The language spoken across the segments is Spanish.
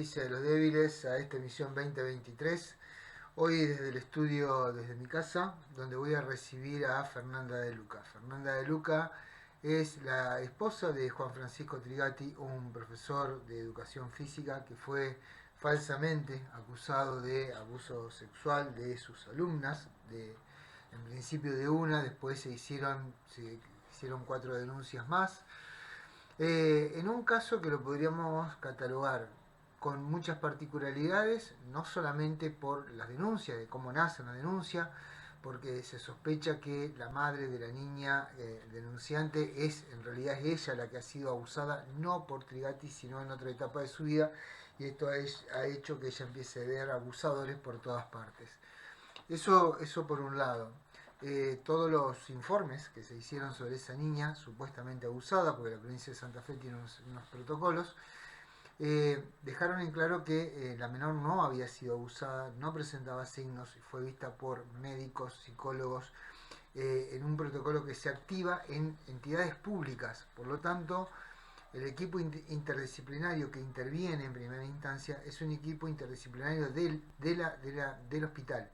Justicia de los Débiles a esta emisión 2023. Hoy desde el estudio, desde mi casa, donde voy a recibir a Fernanda De Luca. Fernanda De Luca es la esposa de Juan Francisco Trigatti, un profesor de educación física que fue falsamente acusado de abuso sexual de sus alumnas, en principio de una, después se hicieron 4 denuncias más. En un caso que lo podríamos catalogar con muchas particularidades, no solamente por las denuncias, de cómo nace una denuncia, porque se sospecha que la madre de la niña denunciante en realidad es ella la que ha sido abusada, no por Trigatti, sino en otra etapa de su vida, y esto ha hecho que ella empiece a ver abusadores por todas partes. Eso por un lado. Todos los informes que se hicieron sobre esa niña supuestamente abusada, porque la provincia de Santa Fe tiene unos protocolos, dejaron en claro que la menor no había sido abusada, no presentaba signos y fue vista por médicos, psicólogos, en un protocolo que se activa en entidades públicas. Por lo tanto, el equipo interdisciplinario que interviene en primera instancia es un equipo interdisciplinario del hospital,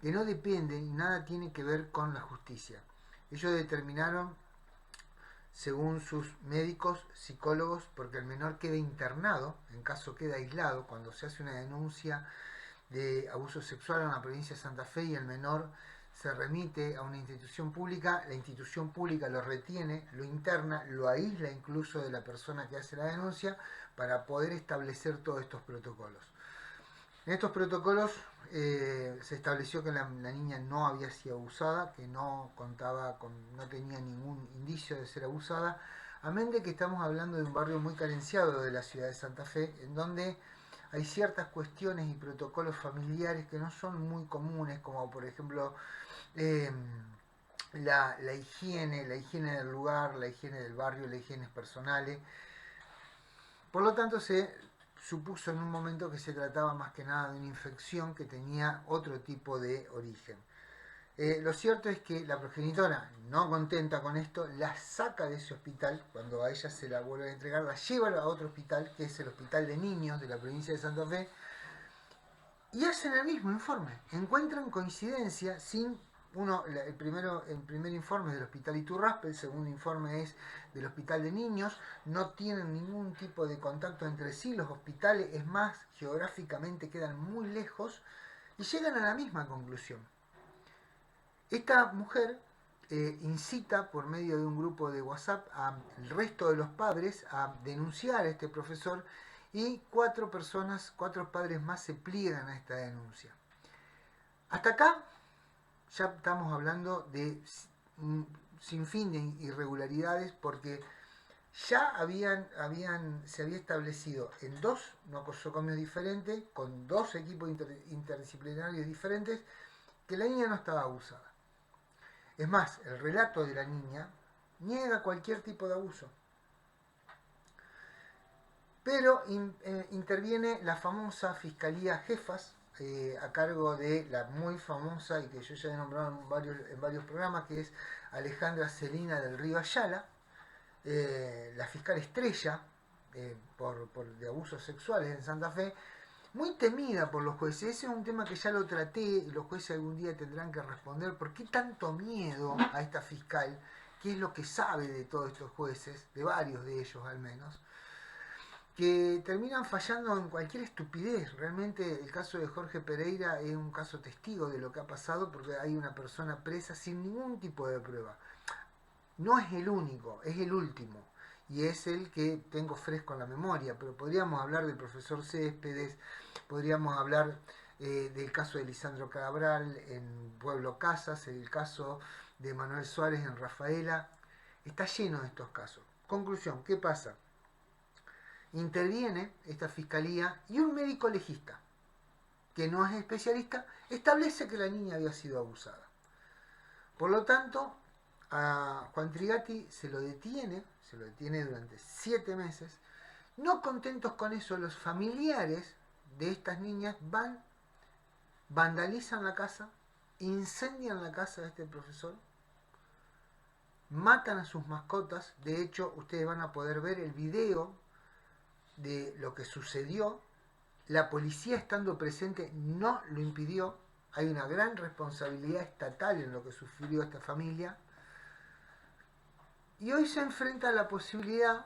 que no depende y nada tiene que ver con la justicia. Ellos determinaron, según sus médicos, psicólogos, porque el menor queda internado, en caso queda aislado, cuando se hace una denuncia de abuso sexual en la provincia de Santa Fe y el menor se remite a una institución pública, la institución pública lo retiene, lo interna, lo aísla incluso de la persona que hace la denuncia para poder establecer todos estos protocolos. En estos protocolos se estableció que la niña no había sido abusada, que no tenía ningún indicio de ser abusada, amén de que estamos hablando de un barrio muy carenciado de la ciudad de Santa Fe, en donde hay ciertas cuestiones y protocolos familiares que no son muy comunes, como por ejemplo la higiene del lugar, la higiene del barrio, las higienes personales. Por lo tanto, se supuso en un momento que se trataba más que nada de una infección que tenía otro tipo de origen. Lo cierto es que la progenitora, no contenta con esto, la saca de ese hospital, cuando a ella se la vuelve a entregar, la lleva a otro hospital, que es el Hospital de Niños de la provincia de Santa Fe, y hacen el mismo informe. Encuentran coincidencia sin el primer informe es del Hospital Iturraspe, el segundo informe es del Hospital de Niños, no tienen ningún tipo de contacto entre sí, los hospitales, es más, geográficamente quedan muy lejos, y llegan a la misma conclusión. Esta mujer incita por medio de un grupo de WhatsApp al resto de los padres a denunciar a este profesor, y 4 padres más se pliegan a esta denuncia. Hasta acá ya estamos hablando de un sinfín de irregularidades, porque ya se había establecido en 2 nosocomios diferentes, con 2 equipos interdisciplinarios diferentes, que la niña no estaba abusada. Es más, el relato de la niña niega cualquier tipo de abuso. Pero interviene la famosa Fiscalía Jefas, a cargo de la muy famosa, y que yo ya he nombrado en varios programas, que es Alejandra Celina del Río Ayala, la fiscal estrella de abusos sexuales en Santa Fe, muy temida por los jueces. Ese es un tema que ya lo traté, y los jueces algún día tendrán que responder por qué tanto miedo a esta fiscal, qué es lo que sabe de todos estos jueces, de varios de ellos al menos, que terminan fallando en cualquier estupidez. Realmente el caso de Jorge Pereira es un caso testigo de lo que ha pasado, porque hay una persona presa sin ningún tipo de prueba. No es el único, es el último, y es el que tengo fresco en la memoria, pero podríamos hablar del profesor Céspedes, podríamos hablar del caso de Lisandro Cabral en Pueblo Casas, el caso de Manuel Suárez en Rafaela. Está lleno de estos casos. Conclusión, ¿qué pasa? Interviene esta fiscalía y un médico legista, que no es especialista, establece que la niña había sido abusada. Por lo tanto, a Juan Trigatti se lo detiene durante 7 meses. No contentos con eso, los familiares de estas niñas vandalizan la casa, incendian la casa de este profesor, matan a sus mascotas. De hecho, ustedes van a poder ver el video de lo que sucedió. la policía estando presente no lo impidió. Hay una gran responsabilidad estatal en lo que sufrió esta familia. Y hoy se enfrenta a la posibilidad,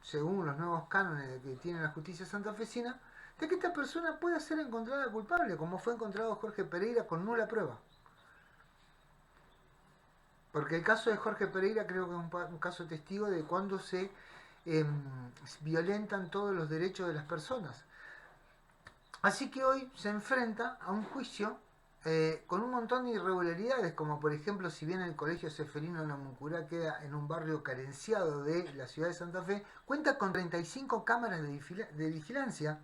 según los nuevos cánones que tiene la justicia santafesina, de que esta persona pueda ser encontrada culpable, como fue encontrado Jorge Pereira con nula prueba. Porque el caso de Jorge Pereira creo que es un caso testigo de cuando se violentan todos los derechos de las personas. Así que hoy se enfrenta a un juicio con un montón de irregularidades, como por ejemplo, si bien el Colegio Ceferino de la Muncurá queda en un barrio carenciado de la ciudad de Santa Fe, cuenta con 35 cámaras de vigilancia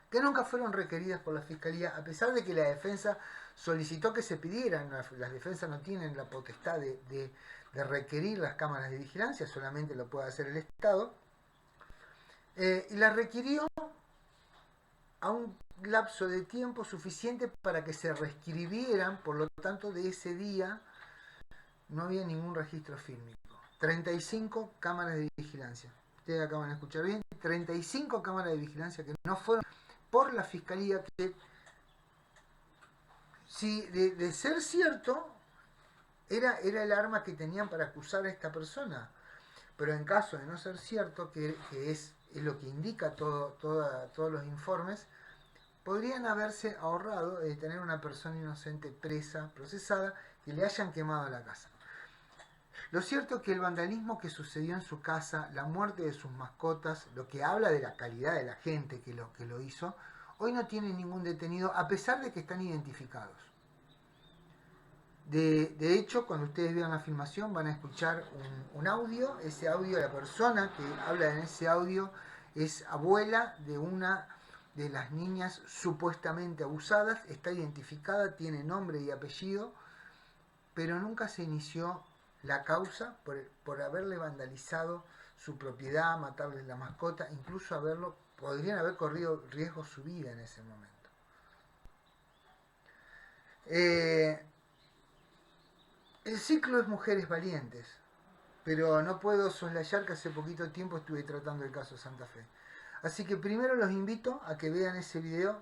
que nunca fueron requeridas por la Fiscalía, a pesar de que la defensa solicitó que se pidieran. Las defensas no tienen la potestad de requerir las cámaras de vigilancia, solamente lo puede hacer el Estado. Y la requirió a un lapso de tiempo suficiente para que se reescribieran, por lo tanto de ese día no había ningún registro fílmico. 35 cámaras de vigilancia. Ustedes acaban de escuchar bien, 35 cámaras de vigilancia que no fueron por la Fiscalía, que si de ser cierto era el arma que tenían para acusar a esta persona, pero en caso de no ser cierto, que es lo que indica todos los informes, podrían haberse ahorrado de tener una persona inocente presa, procesada, que le hayan quemado la casa. Lo cierto es que el vandalismo que sucedió en su casa, la muerte de sus mascotas, lo que habla de la calidad de la gente que lo hizo, hoy no tiene ningún detenido, a pesar de que están identificados. De hecho, cuando ustedes vean la filmación van a escuchar un audio. Ese audio, la persona que habla en ese audio es abuela de una de las niñas supuestamente abusadas, está identificada, tiene nombre y apellido, pero nunca se inició la causa por haberle vandalizado su propiedad, matarle la mascota, incluso podrían haber corrido riesgo su vida en ese momento. El ciclo es Mujeres Valientes, pero no puedo soslayar que hace poquito tiempo estuve tratando el caso Santa Fe. Así que primero los invito a que vean ese video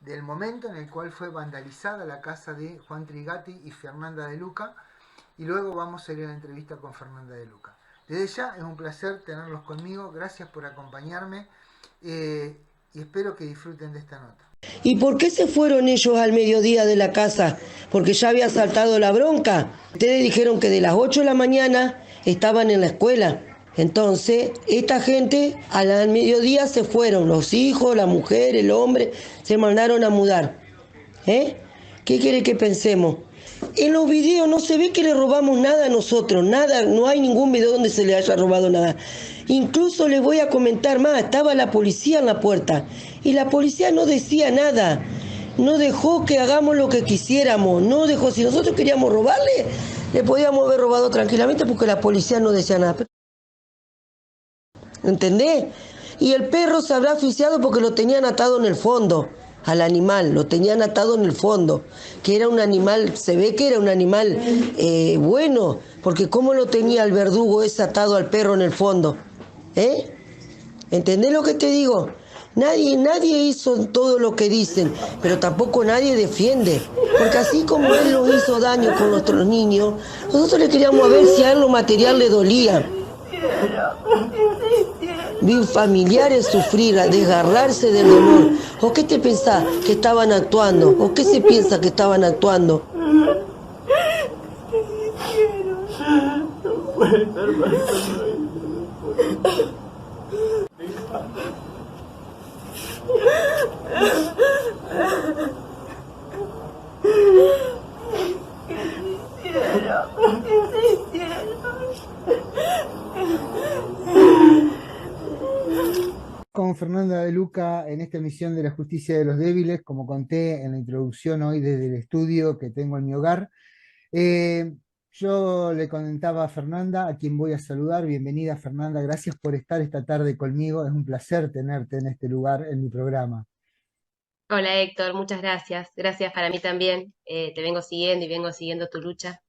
del momento en el cual fue vandalizada la casa de Juan Trigatti y Fernanda de Luca, y luego vamos a ir a la entrevista con Fernanda de Luca. Desde ya es un placer tenerlos conmigo, gracias por acompañarme y espero que disfruten de esta nota. ¿Y por qué se fueron ellos al mediodía de la casa? Porque ya había saltado la bronca. Ustedes dijeron que de las 8 de la mañana estaban en la escuela. Entonces, esta gente al mediodía se fueron, los hijos, la mujer, el hombre, se mandaron a mudar. ¿Qué quiere que pensemos? En los videos no se ve que le robamos nada a nosotros, nada, no hay ningún video donde se le haya robado nada. Incluso les voy a comentar más, estaba la policía en la puerta y la policía no decía nada, no dejó que hagamos lo que quisiéramos, no dejó, si nosotros queríamos robarle, le podíamos haber robado tranquilamente porque la policía no decía nada. ¿Entendés? Y el perro se habrá asfixiado porque lo tenían atado en el fondo, al animal, lo tenían atado en el fondo, que era un animal, se ve que era un animal bueno, porque cómo lo tenía el verdugo ese atado al perro en el fondo, ¿entendés lo que te digo? Nadie hizo todo lo que dicen, pero tampoco nadie defiende, porque así como él nos hizo daño con nuestros niños, nosotros le queríamos ver si a él lo material le dolía. Vi familiares sufrir, a desgarrarse del dolor. ¿O qué te pensás que estaban actuando? ¿O qué se piensa que estaban actuando? Con Fernanda de Luca en esta emisión de la Justicia de los Débiles, como conté en la introducción hoy desde el estudio que tengo en mi hogar. Yo le comentaba a Fernanda, a quien voy a saludar. Bienvenida, Fernanda, gracias por estar esta tarde conmigo, es un placer tenerte en este lugar, en mi programa. Hola Héctor, muchas gracias. Gracias para mí también. Te vengo siguiendo y vengo siguiendo tu lucha.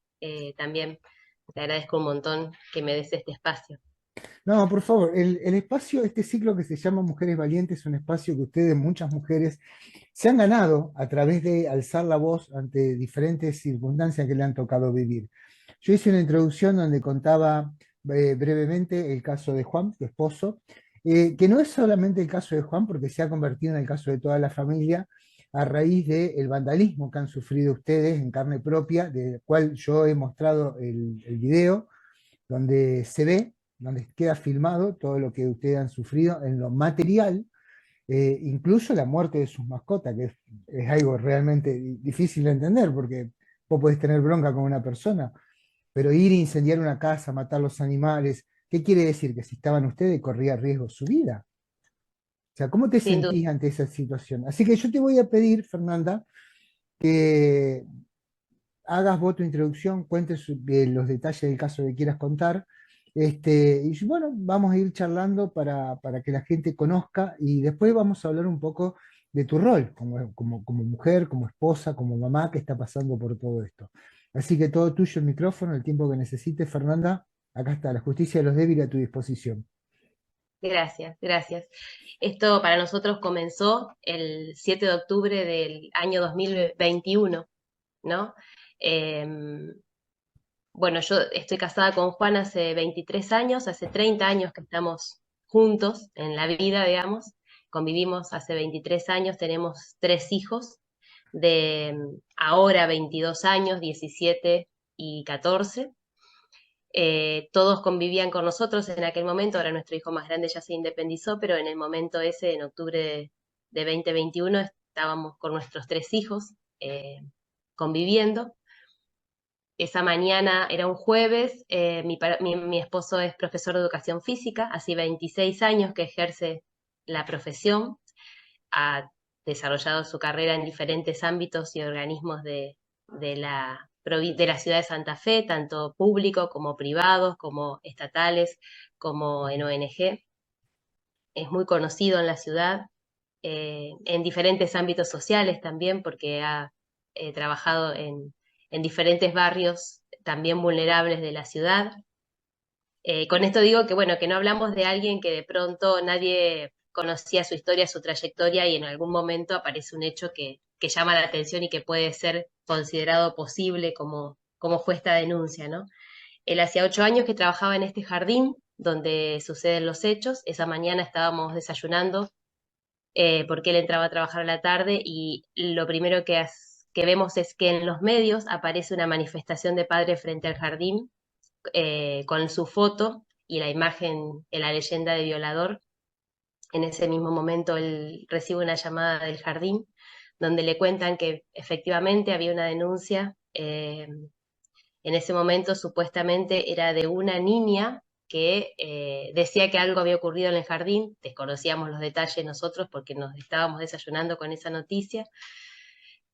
También te agradezco un montón que me des este espacio. No, por favor, el espacio, este ciclo que se llama Mujeres Valientes, es un espacio que ustedes, muchas mujeres, se han ganado a través de alzar la voz ante diferentes circunstancias que le han tocado vivir. Yo hice una introducción donde contaba brevemente el caso de Juan, tu esposo, que no es solamente el caso de Juan, porque se ha convertido en el caso de toda la familia a raíz del vandalismo que han sufrido ustedes en carne propia, del cual yo he mostrado el video, donde se ve, donde queda filmado todo lo que ustedes han sufrido en lo material, incluso la muerte de sus mascotas, que es algo realmente difícil de entender, porque vos podés tener bronca con una persona, pero ir a incendiar una casa, matar los animales, ¿qué quiere decir? Que si estaban ustedes corría riesgo su vida. O sea, ¿cómo te Sin duda. sentís ante esa situación? Así que yo te voy a pedir, Fernanda, que hagas vos tu introducción, cuentes los detalles del caso que quieras contar. Y bueno, vamos a ir charlando para que la gente conozca y después vamos a hablar un poco de tu rol como mujer, como esposa, como mamá que está pasando por todo esto. Así que todo tuyo el micrófono, el tiempo que necesites, Fernanda. Acá está, la justicia de los débiles a tu disposición. Gracias, gracias. Esto para nosotros comenzó el 7 de octubre del año 2021, ¿no? Em, bueno, yo estoy casada con Juan hace 23 años, hace 30 años que estamos juntos en la vida, digamos. Convivimos hace 23 años, tenemos 3 hijos de ahora 22 años, 17 y 14. Todos convivían con nosotros en aquel momento, ahora nuestro hijo más grande ya se independizó, pero en el momento ese, en octubre de 2021, estábamos con nuestros 3 hijos conviviendo. Esa mañana era un jueves, mi esposo es profesor de educación física, hace 26 años que ejerce la profesión, ha desarrollado su carrera en diferentes ámbitos y organismos de de la ciudad de Santa Fe, tanto públicos como privados, como estatales, como en ONG. Es muy conocido en la ciudad, en diferentes ámbitos sociales también, porque ha trabajado en diferentes barrios también vulnerables de la ciudad. Con esto digo que, bueno, que no hablamos de alguien que de pronto nadie conocía su historia, su trayectoria y en algún momento aparece un hecho que llama la atención y que puede ser considerado posible como fue esta denuncia, ¿no? Él hacía 8 años que trabajaba en este jardín donde suceden los hechos. Esa mañana estábamos desayunando porque él entraba a trabajar a la tarde y lo primero que vemos es que en los medios aparece una manifestación de padres frente al jardín con su foto y la imagen en la leyenda de violador. En ese mismo momento él recibe una llamada del jardín donde le cuentan que efectivamente había una denuncia. En ese momento supuestamente era de una niña que decía que algo había ocurrido en el jardín. Desconocíamos los detalles nosotros porque nos estábamos desayunando con esa noticia.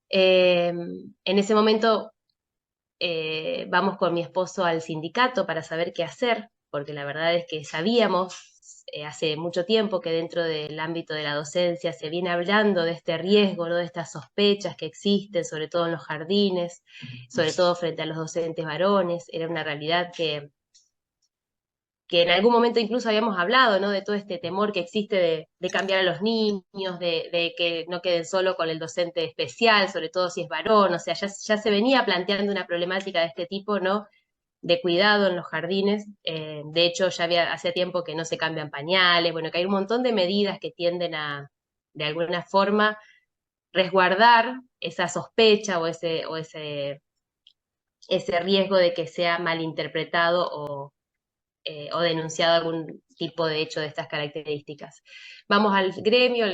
En ese momento vamos con mi esposo al sindicato para saber qué hacer, porque la verdad es que sabíamos hace mucho tiempo que dentro del ámbito de la docencia se viene hablando de este riesgo, ¿no? De estas sospechas que existen, sobre todo en los jardines, sobre todo frente a los docentes varones. Era una realidad que en algún momento incluso habíamos hablado, ¿no? De todo este temor que existe de cambiar a los niños, de que no queden solo con el docente especial, sobre todo si es varón, o sea, ya se venía planteando una problemática de este tipo, ¿no? De cuidado en los jardines. De hecho, hacía tiempo que no se cambian pañales, bueno, que hay un montón de medidas que tienden a, de alguna forma, resguardar esa sospecha ese riesgo de que sea malinterpretado o denunciado algún tipo de hecho de estas características. Vamos al gremio,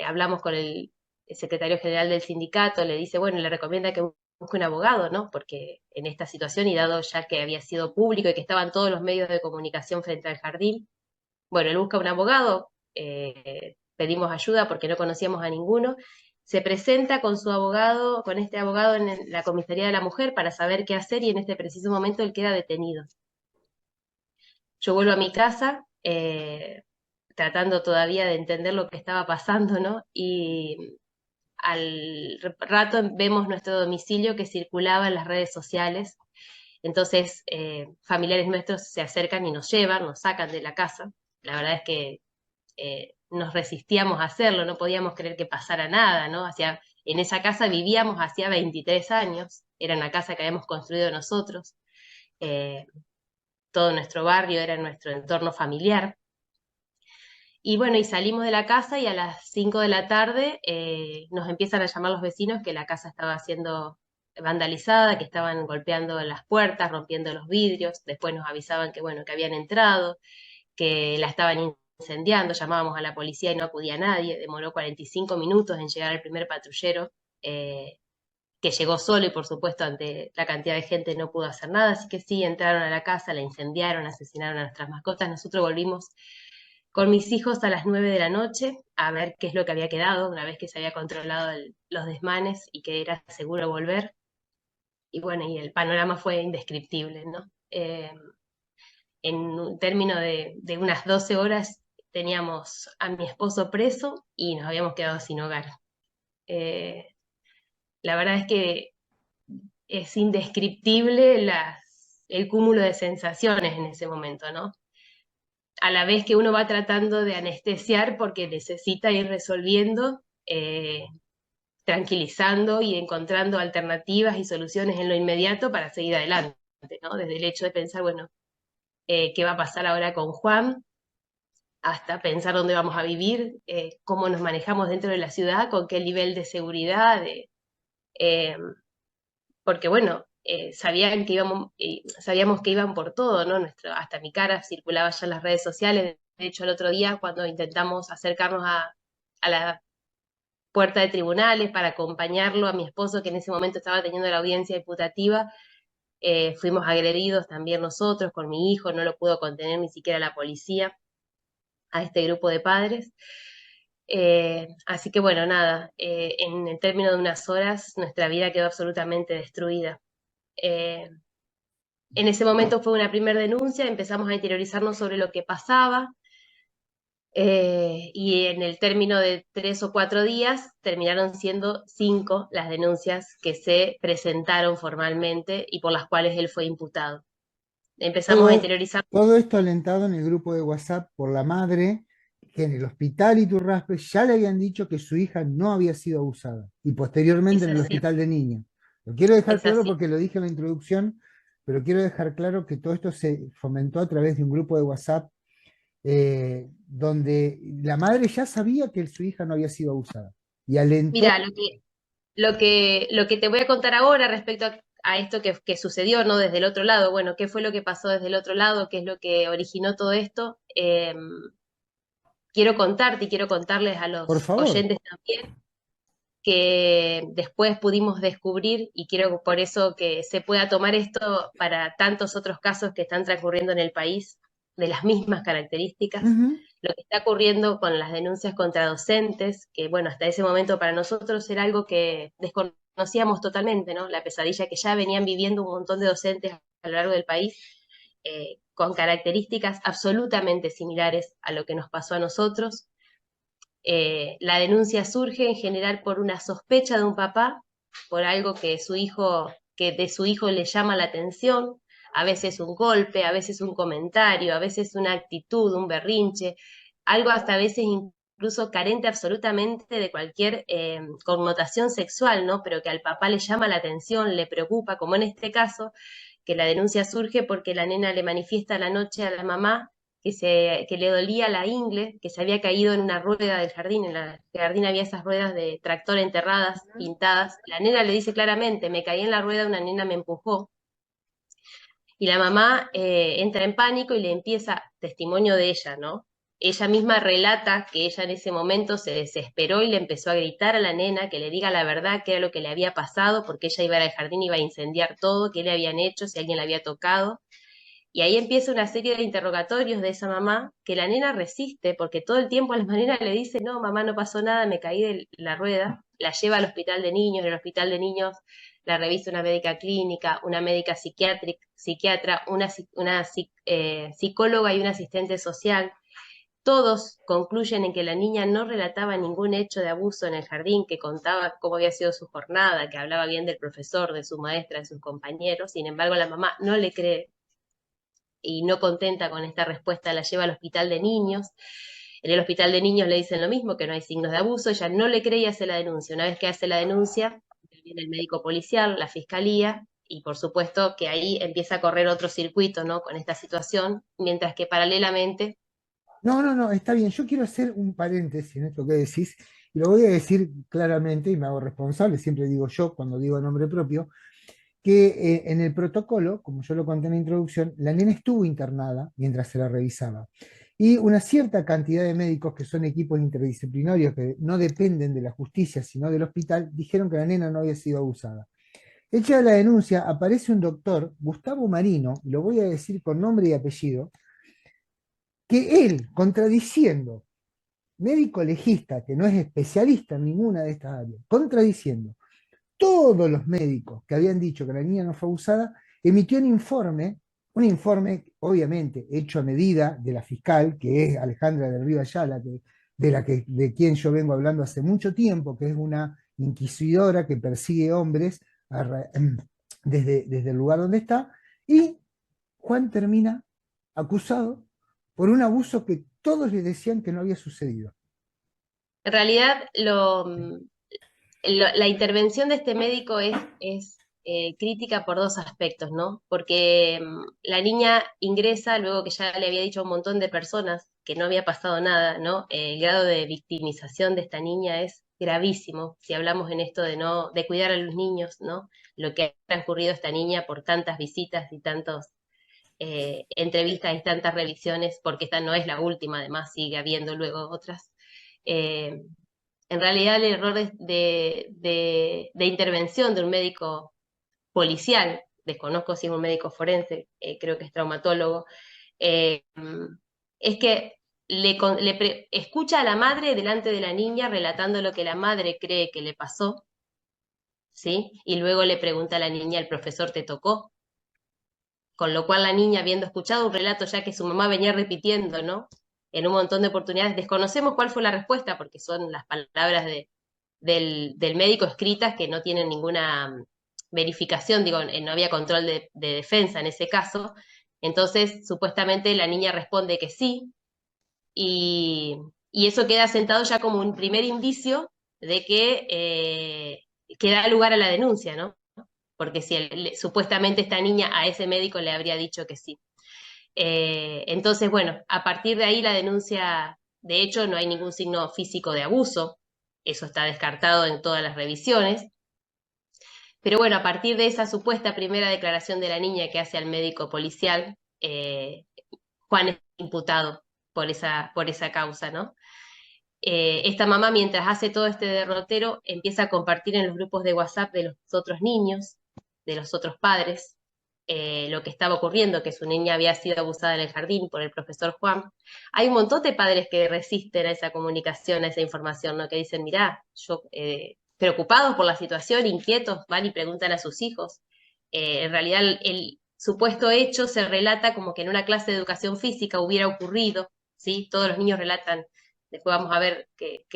hablamos con el secretario general del sindicato, le dice, bueno, le recomienda que busque un abogado, ¿no? Porque en esta situación, y dado ya que había sido público y que estaban todos los medios de comunicación frente al jardín, bueno, él busca un abogado, pedimos ayuda porque no conocíamos a ninguno, se presenta con su abogado, con este abogado en la comisaría de la mujer para saber qué hacer y en este preciso momento él queda detenido. Yo vuelvo a mi casa, tratando todavía de entender lo que estaba pasando, ¿no? Y al rato vemos nuestro domicilio que circulaba en las redes sociales Entonces, familiares nuestros se acercan y nos llevan, nos sacan de la casa. La verdad es que nos resistíamos a hacerlo, no podíamos creer que pasara nada, ¿no? En esa casa vivíamos hacía 23 años, era una casa que habíamos construido nosotros, eh, todo nuestro barrio era nuestro entorno familiar. Y bueno, y salimos de la casa y a las 5 de la tarde nos empiezan a llamar los vecinos que la casa estaba siendo vandalizada, que estaban golpeando las puertas, rompiendo los vidrios, después nos avisaban que bueno, que habían entrado, que la estaban incendiando, llamábamos a la policía y no acudía nadie, demoró 45 minutos en llegar el primer patrullero, que llegó solo y por supuesto ante la cantidad de gente no pudo hacer nada, así que sí, entraron a la casa, la incendiaron, asesinaron a nuestras mascotas, nosotros volvimos con mis hijos a las 9 de la noche a ver qué es lo que había quedado, una vez que se había controlado los desmanes y que era seguro volver. Y bueno, y el panorama fue indescriptible, ¿no? En un término de unas 12 horas teníamos a mi esposo preso y nos habíamos quedado sin hogar. Eh, la verdad es que es indescriptible el cúmulo de sensaciones en ese momento, ¿no? A la vez que uno va tratando de anestesiar porque necesita ir resolviendo, tranquilizando y encontrando alternativas y soluciones en lo inmediato para seguir adelante, ¿no? Desde el hecho de pensar, bueno, ¿qué va a pasar ahora con Juan? Hasta pensar dónde vamos a vivir, cómo nos manejamos dentro de la ciudad, con qué nivel de seguridad, eh, porque bueno, sabíamos que iban por todo, ¿no? Hasta mi cara circulaba ya en las redes sociales. De hecho, el otro día, cuando intentamos acercarnos a la puerta de tribunales para acompañarlo a mi esposo, que en ese momento estaba teniendo la audiencia imputativa, fuimos agredidos también nosotros con mi hijo, no lo pudo contener ni siquiera la policía a este grupo de padres. Así que bueno, nada, en el término de unas horas nuestra vida quedó absolutamente destruida. Eh, en ese momento fue una primera denuncia, empezamos a interiorizarnos sobre lo que pasaba, y en el término de 3 o 4 días terminaron siendo 5 las denuncias que se presentaron formalmente y por las cuales él fue imputado. Empezamos a Todo, interiorizar. todo esto alentado en el grupo de WhatsApp por la madre, que en el hospital Iturraspe ya le habían dicho que su hija no había sido abusada, y posteriormente Es en el así, hospital de niños. Lo quiero dejar es claro así. porque lo dije en la introducción, pero quiero dejar claro que todo esto se fomentó a través de un grupo de WhatsApp, donde la madre ya sabía que su hija no había sido abusada y alentó. Mira, lo que te voy a contar ahora respecto a esto que sucedió, ¿no? Desde el otro lado, bueno, ¿qué fue lo que pasó desde el otro lado? ¿Qué es lo que originó todo esto? Quiero contarte y quiero contarles a Por los favor. oyentes también que después pudimos descubrir, y quiero por eso que se pueda tomar esto para tantos otros casos que están transcurriendo en el país de las mismas características, Ujú. lo que está ocurriendo con las denuncias contra docentes, que bueno, hasta ese momento para nosotros era algo que desconocíamos totalmente, ¿no? La pesadilla que ya venían viviendo un montón de docentes a lo largo del país, con características absolutamente similares a lo que nos pasó a nosotros. La denuncia surge en general por una sospecha de un papá, por algo que de su hijo le llama la atención, a veces un golpe, a veces un comentario, a veces una actitud, un berrinche, algo hasta a veces incluso carente absolutamente de cualquier connotación sexual, ¿no? Pero que al papá le llama la atención, le preocupa, como en este caso, que la denuncia surge porque la nena le manifiesta a la noche a la mamá que le dolía la ingle, que se había caído en una rueda del jardín, en el jardín había esas ruedas de tractor enterradas, pintadas. La nena le dice claramente, me caí en la rueda, una nena me empujó. Y la mamá entra en pánico y le empieza, testimonio de ella, ¿no? Ella misma relata que ella en ese momento se desesperó y le empezó a gritar a la nena que le diga la verdad, qué era lo que le había pasado, porque ella iba al jardín, iba a incendiar todo, qué le habían hecho, si alguien la había tocado. Y ahí empieza una serie de interrogatorios de esa mamá que la nena resiste porque todo el tiempo a la nena le dice, no, mamá, no pasó nada, me caí de la rueda. La lleva al hospital de niños, en el hospital de niños la revisa una médica clínica, una médica psiquiatra, una psicóloga y una asistente social. todos concluyen en que la niña no relataba ningún hecho de abuso en el jardín, que contaba cómo había sido su jornada, que hablaba bien del profesor, de su maestra, de sus compañeros. Sin embargo, la mamá no le cree y no contenta con esta respuesta la lleva al hospital de niños. En el hospital de niños le dicen lo mismo, que no hay signos de abuso. Ella no le cree y hace la denuncia. Una vez que hace la denuncia, viene el médico policial, la fiscalía, y por supuesto que ahí empieza a correr otro circuito, ¿no? Con esta situación, mientras que paralelamente... No, está bien. Yo quiero hacer un paréntesis en esto que decís, y lo voy a decir claramente, y me hago responsable, siempre digo yo cuando digo nombre propio, que en el protocolo, como yo lo conté en la introducción, la nena estuvo internada mientras se la revisaba. Y una cierta cantidad de médicos, que son equipos interdisciplinarios que no dependen de la justicia, sino del hospital, dijeron que la nena no había sido abusada. Hecha la denuncia, aparece un doctor, Gustavo Marino, y lo voy a decir con nombre y apellido, que él, contradiciendo, médico legista, que no es especialista en ninguna de estas áreas, contradiciendo todos los médicos que habían dicho que la niña no fue abusada, emitió un informe obviamente hecho a medida de la fiscal, que es Alejandra del Río Ayala, de quien yo vengo hablando hace mucho tiempo, que es una inquisidora que persigue hombres desde el lugar donde está, y Juan termina acusado por un abuso que todos le decían que no había sucedido. En realidad, la intervención de este médico es crítica por dos aspectos, ¿no? Porque la niña ingresa luego que ya le había dicho a un montón de personas que no había pasado nada, ¿no? El grado de victimización de esta niña es gravísimo, si hablamos en esto de no, de cuidar a los niños, ¿no? Lo que ha transcurrido a esta niña por tantas visitas y tantas entrevistas y tantas revisiones, porque esta no es la última, además sigue habiendo luego otras. Eh, en realidad el error de intervención de un médico policial, desconozco si es un médico forense, creo que es traumatólogo, eh, es que escucha a la madre delante de la niña relatando lo que la madre cree que le pasó, ¿sí? Y luego le pregunta a la niña, ¿el profesor te tocó? Con lo cual la niña, habiendo escuchado un relato ya que su mamá venía repitiendo, ¿no? En un montón de oportunidades, desconocemos cuál fue la respuesta, porque son las palabras del médico escritas que no tienen ninguna verificación, digo, no había control de defensa en ese caso. Entonces, supuestamente la niña responde que sí, y eso queda sentado ya como un primer indicio de que da lugar a la denuncia, ¿no? Porque si supuestamente esta niña a ese médico le habría dicho que sí. Entonces, bueno, a partir de ahí la denuncia, de hecho, no hay ningún signo físico de abuso, eso está descartado en todas las revisiones, pero bueno, a partir de esa supuesta primera declaración de la niña que hace al médico policial, Juan es imputado por esa causa, ¿no? Esta mamá, mientras hace todo este derrotero, empieza a compartir en los grupos de WhatsApp de los otros niños, de los otros padres, lo que estaba ocurriendo, que su niña había sido abusada en el jardín por el profesor Juan. Hay un montón de padres que resisten a esa comunicación, a esa información, ¿no? Que dicen, mirá, yo, preocupados por la situación, inquietos, van y preguntan a sus hijos. En realidad el supuesto hecho se relata como que en una clase de educación física hubiera ocurrido, ¿sí? Todos los niños relatan. Después vamos a ver que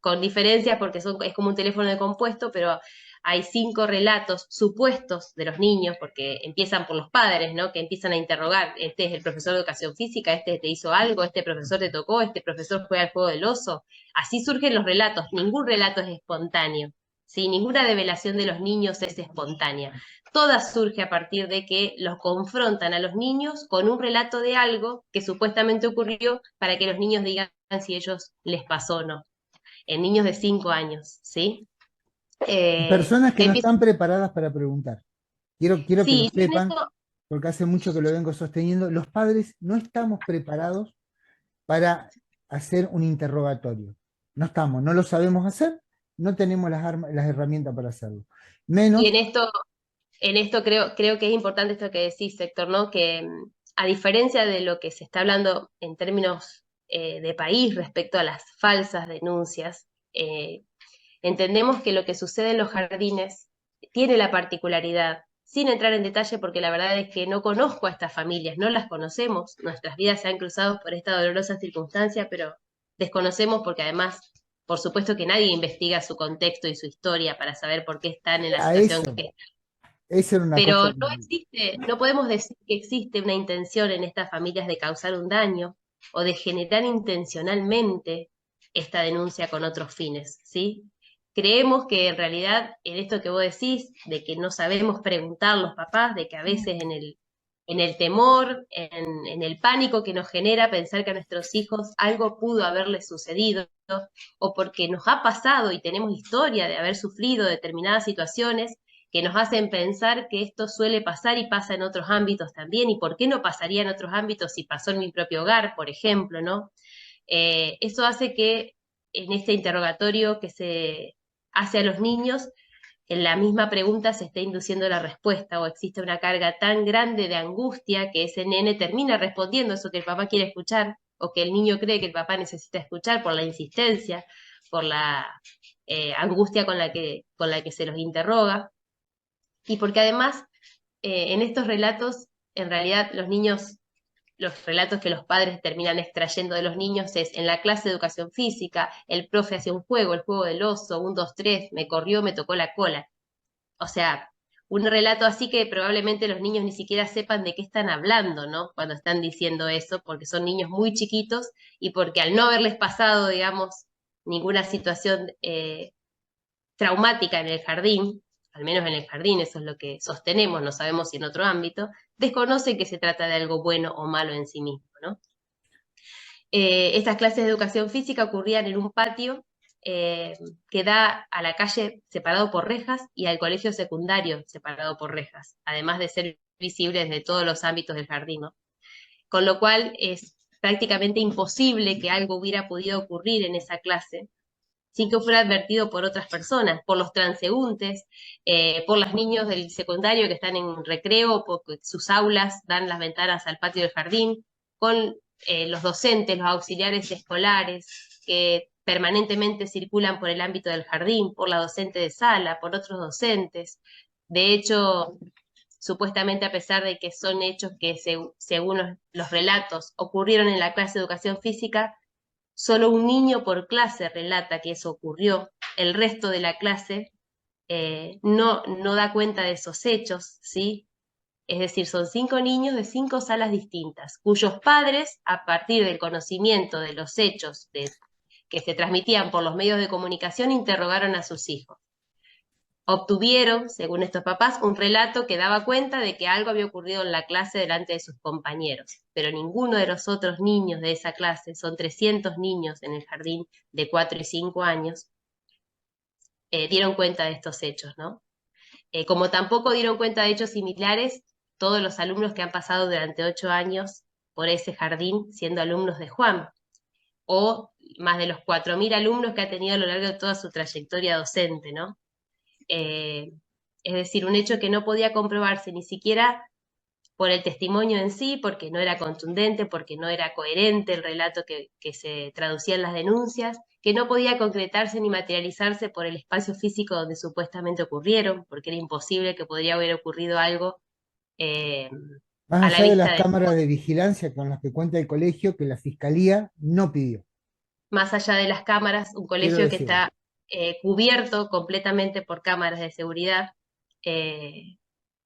con diferencias, porque es como un teléfono de compuesto, pero hay 5 relatos supuestos de los niños, porque empiezan por los padres, ¿no? Que empiezan a interrogar, este es el profesor de educación física, este te hizo algo, este profesor te tocó, este profesor juega al juego del oso. Así surgen los relatos, ningún relato es espontáneo, ¿sí? Ninguna revelación de los niños es espontánea. Toda surge a partir de que los confrontan a los niños con un relato de algo que supuestamente ocurrió para que los niños digan si ellos les pasó o no. En niños de 5 años, ¿sí? Personas que no Empieza, están preparadas para preguntar. Quiero que lo sí, yo en sepan, eso, porque hace mucho que lo vengo sosteniendo. Los padres no estamos preparados para hacer un interrogatorio. No estamos, no lo sabemos hacer, no tenemos las herramientas para hacerlo. y Menos, en esto creo que es importante esto que decís, Héctor, ¿no? Que a diferencia de lo que se está hablando en términos de país respecto a las falsas denuncias, entendemos que lo que sucede en los jardines tiene la particularidad, sin entrar en detalle porque la verdad es que no conozco a estas familias, no las conocemos, nuestras vidas se han cruzado por esta dolorosa circunstancia, pero desconocemos porque además, por supuesto que nadie investiga su contexto y su historia para saber por qué están en la A situación eso, que están. esa era una Pero cosa. no existe, no podemos decir que existe una intención en estas familias de causar un daño o de generar intencionalmente esta denuncia con otros fines, ¿sí? Creemos que en realidad en esto que vos decís, de que no sabemos preguntar los papás, de que a veces en el temor, en el pánico que nos genera pensar que a nuestros hijos algo pudo haberles sucedido, o porque nos ha pasado y tenemos historia de haber sufrido determinadas situaciones, que nos hacen pensar que esto suele pasar y pasa en otros ámbitos también, y por qué no pasaría en otros ámbitos si pasó en mi propio hogar, por ejemplo, ¿no? Eso hace que en este interrogatorio que se hace a los niños, en la misma pregunta se esté induciendo la respuesta, o existe una carga tan grande de angustia que ese nene termina respondiendo eso que el papá quiere escuchar, o que el niño cree que el papá necesita escuchar por la insistencia, por la angustia con la que se los interroga. Y porque además en estos relatos, en realidad los niños, los relatos que los padres terminan extrayendo de los niños es en la clase de educación física, el profe hace un juego, el juego del oso, un, dos, tres, me corrió, me tocó la cola. O sea, un relato así que probablemente los niños ni siquiera sepan de qué están hablando, ¿no? Cuando están diciendo eso, porque son niños muy chiquitos y porque al no haberles pasado, digamos, ninguna situación traumática en el jardín, al menos en el jardín, eso es lo que sostenemos, no sabemos si en otro ámbito, desconocen que se trata de algo bueno o malo en sí mismo, ¿no? Estas clases de educación física ocurrían en un patio que da a la calle separado por rejas y al colegio secundario separado por rejas, además de ser visibles de todos los ámbitos del jardín, ¿no? Con lo cual es prácticamente imposible que algo hubiera podido ocurrir en esa clase sin que fuera advertido por otras personas, por los transeúntes, por los niños del secundario que están en recreo, porque sus aulas dan las ventanas al patio del jardín, con los docentes, los auxiliares escolares que permanentemente circulan por el ámbito del jardín, por la docente de sala, por otros docentes. De hecho, supuestamente a pesar de que son hechos que según los relatos ocurrieron en la clase de educación física, solo un niño por clase relata que eso ocurrió, el resto de la clase no da cuenta de esos hechos, ¿sí? Es decir, son 5 niños de 5 salas distintas, cuyos padres, a partir del conocimiento de los hechos que se transmitían por los medios de comunicación, interrogaron a sus hijos. Obtuvieron, según estos papás, un relato que daba cuenta de que algo había ocurrido en la clase delante de sus compañeros, pero ninguno de los otros niños de esa clase, son 300 niños en el jardín de 4 y 5 años, dieron cuenta de estos hechos, ¿no? Como tampoco dieron cuenta de hechos similares todos los alumnos que han pasado durante 8 años por ese jardín siendo alumnos de Juan, o más de los 4.000 alumnos que ha tenido a lo largo de toda su trayectoria docente, ¿no? Es decir, un hecho que no podía comprobarse ni siquiera por el testimonio en sí, porque no era contundente, porque no era coherente el relato que se traducía en las denuncias, que no podía concretarse ni materializarse por el espacio físico donde supuestamente ocurrieron, porque era imposible que podría haber ocurrido algo eh, Más a la allá de vista las de, cámaras de vigilancia con las que cuenta el colegio, que la fiscalía no pidió. más allá de las cámaras, un Quiero colegio que decirlo. está cubierto completamente por cámaras de seguridad.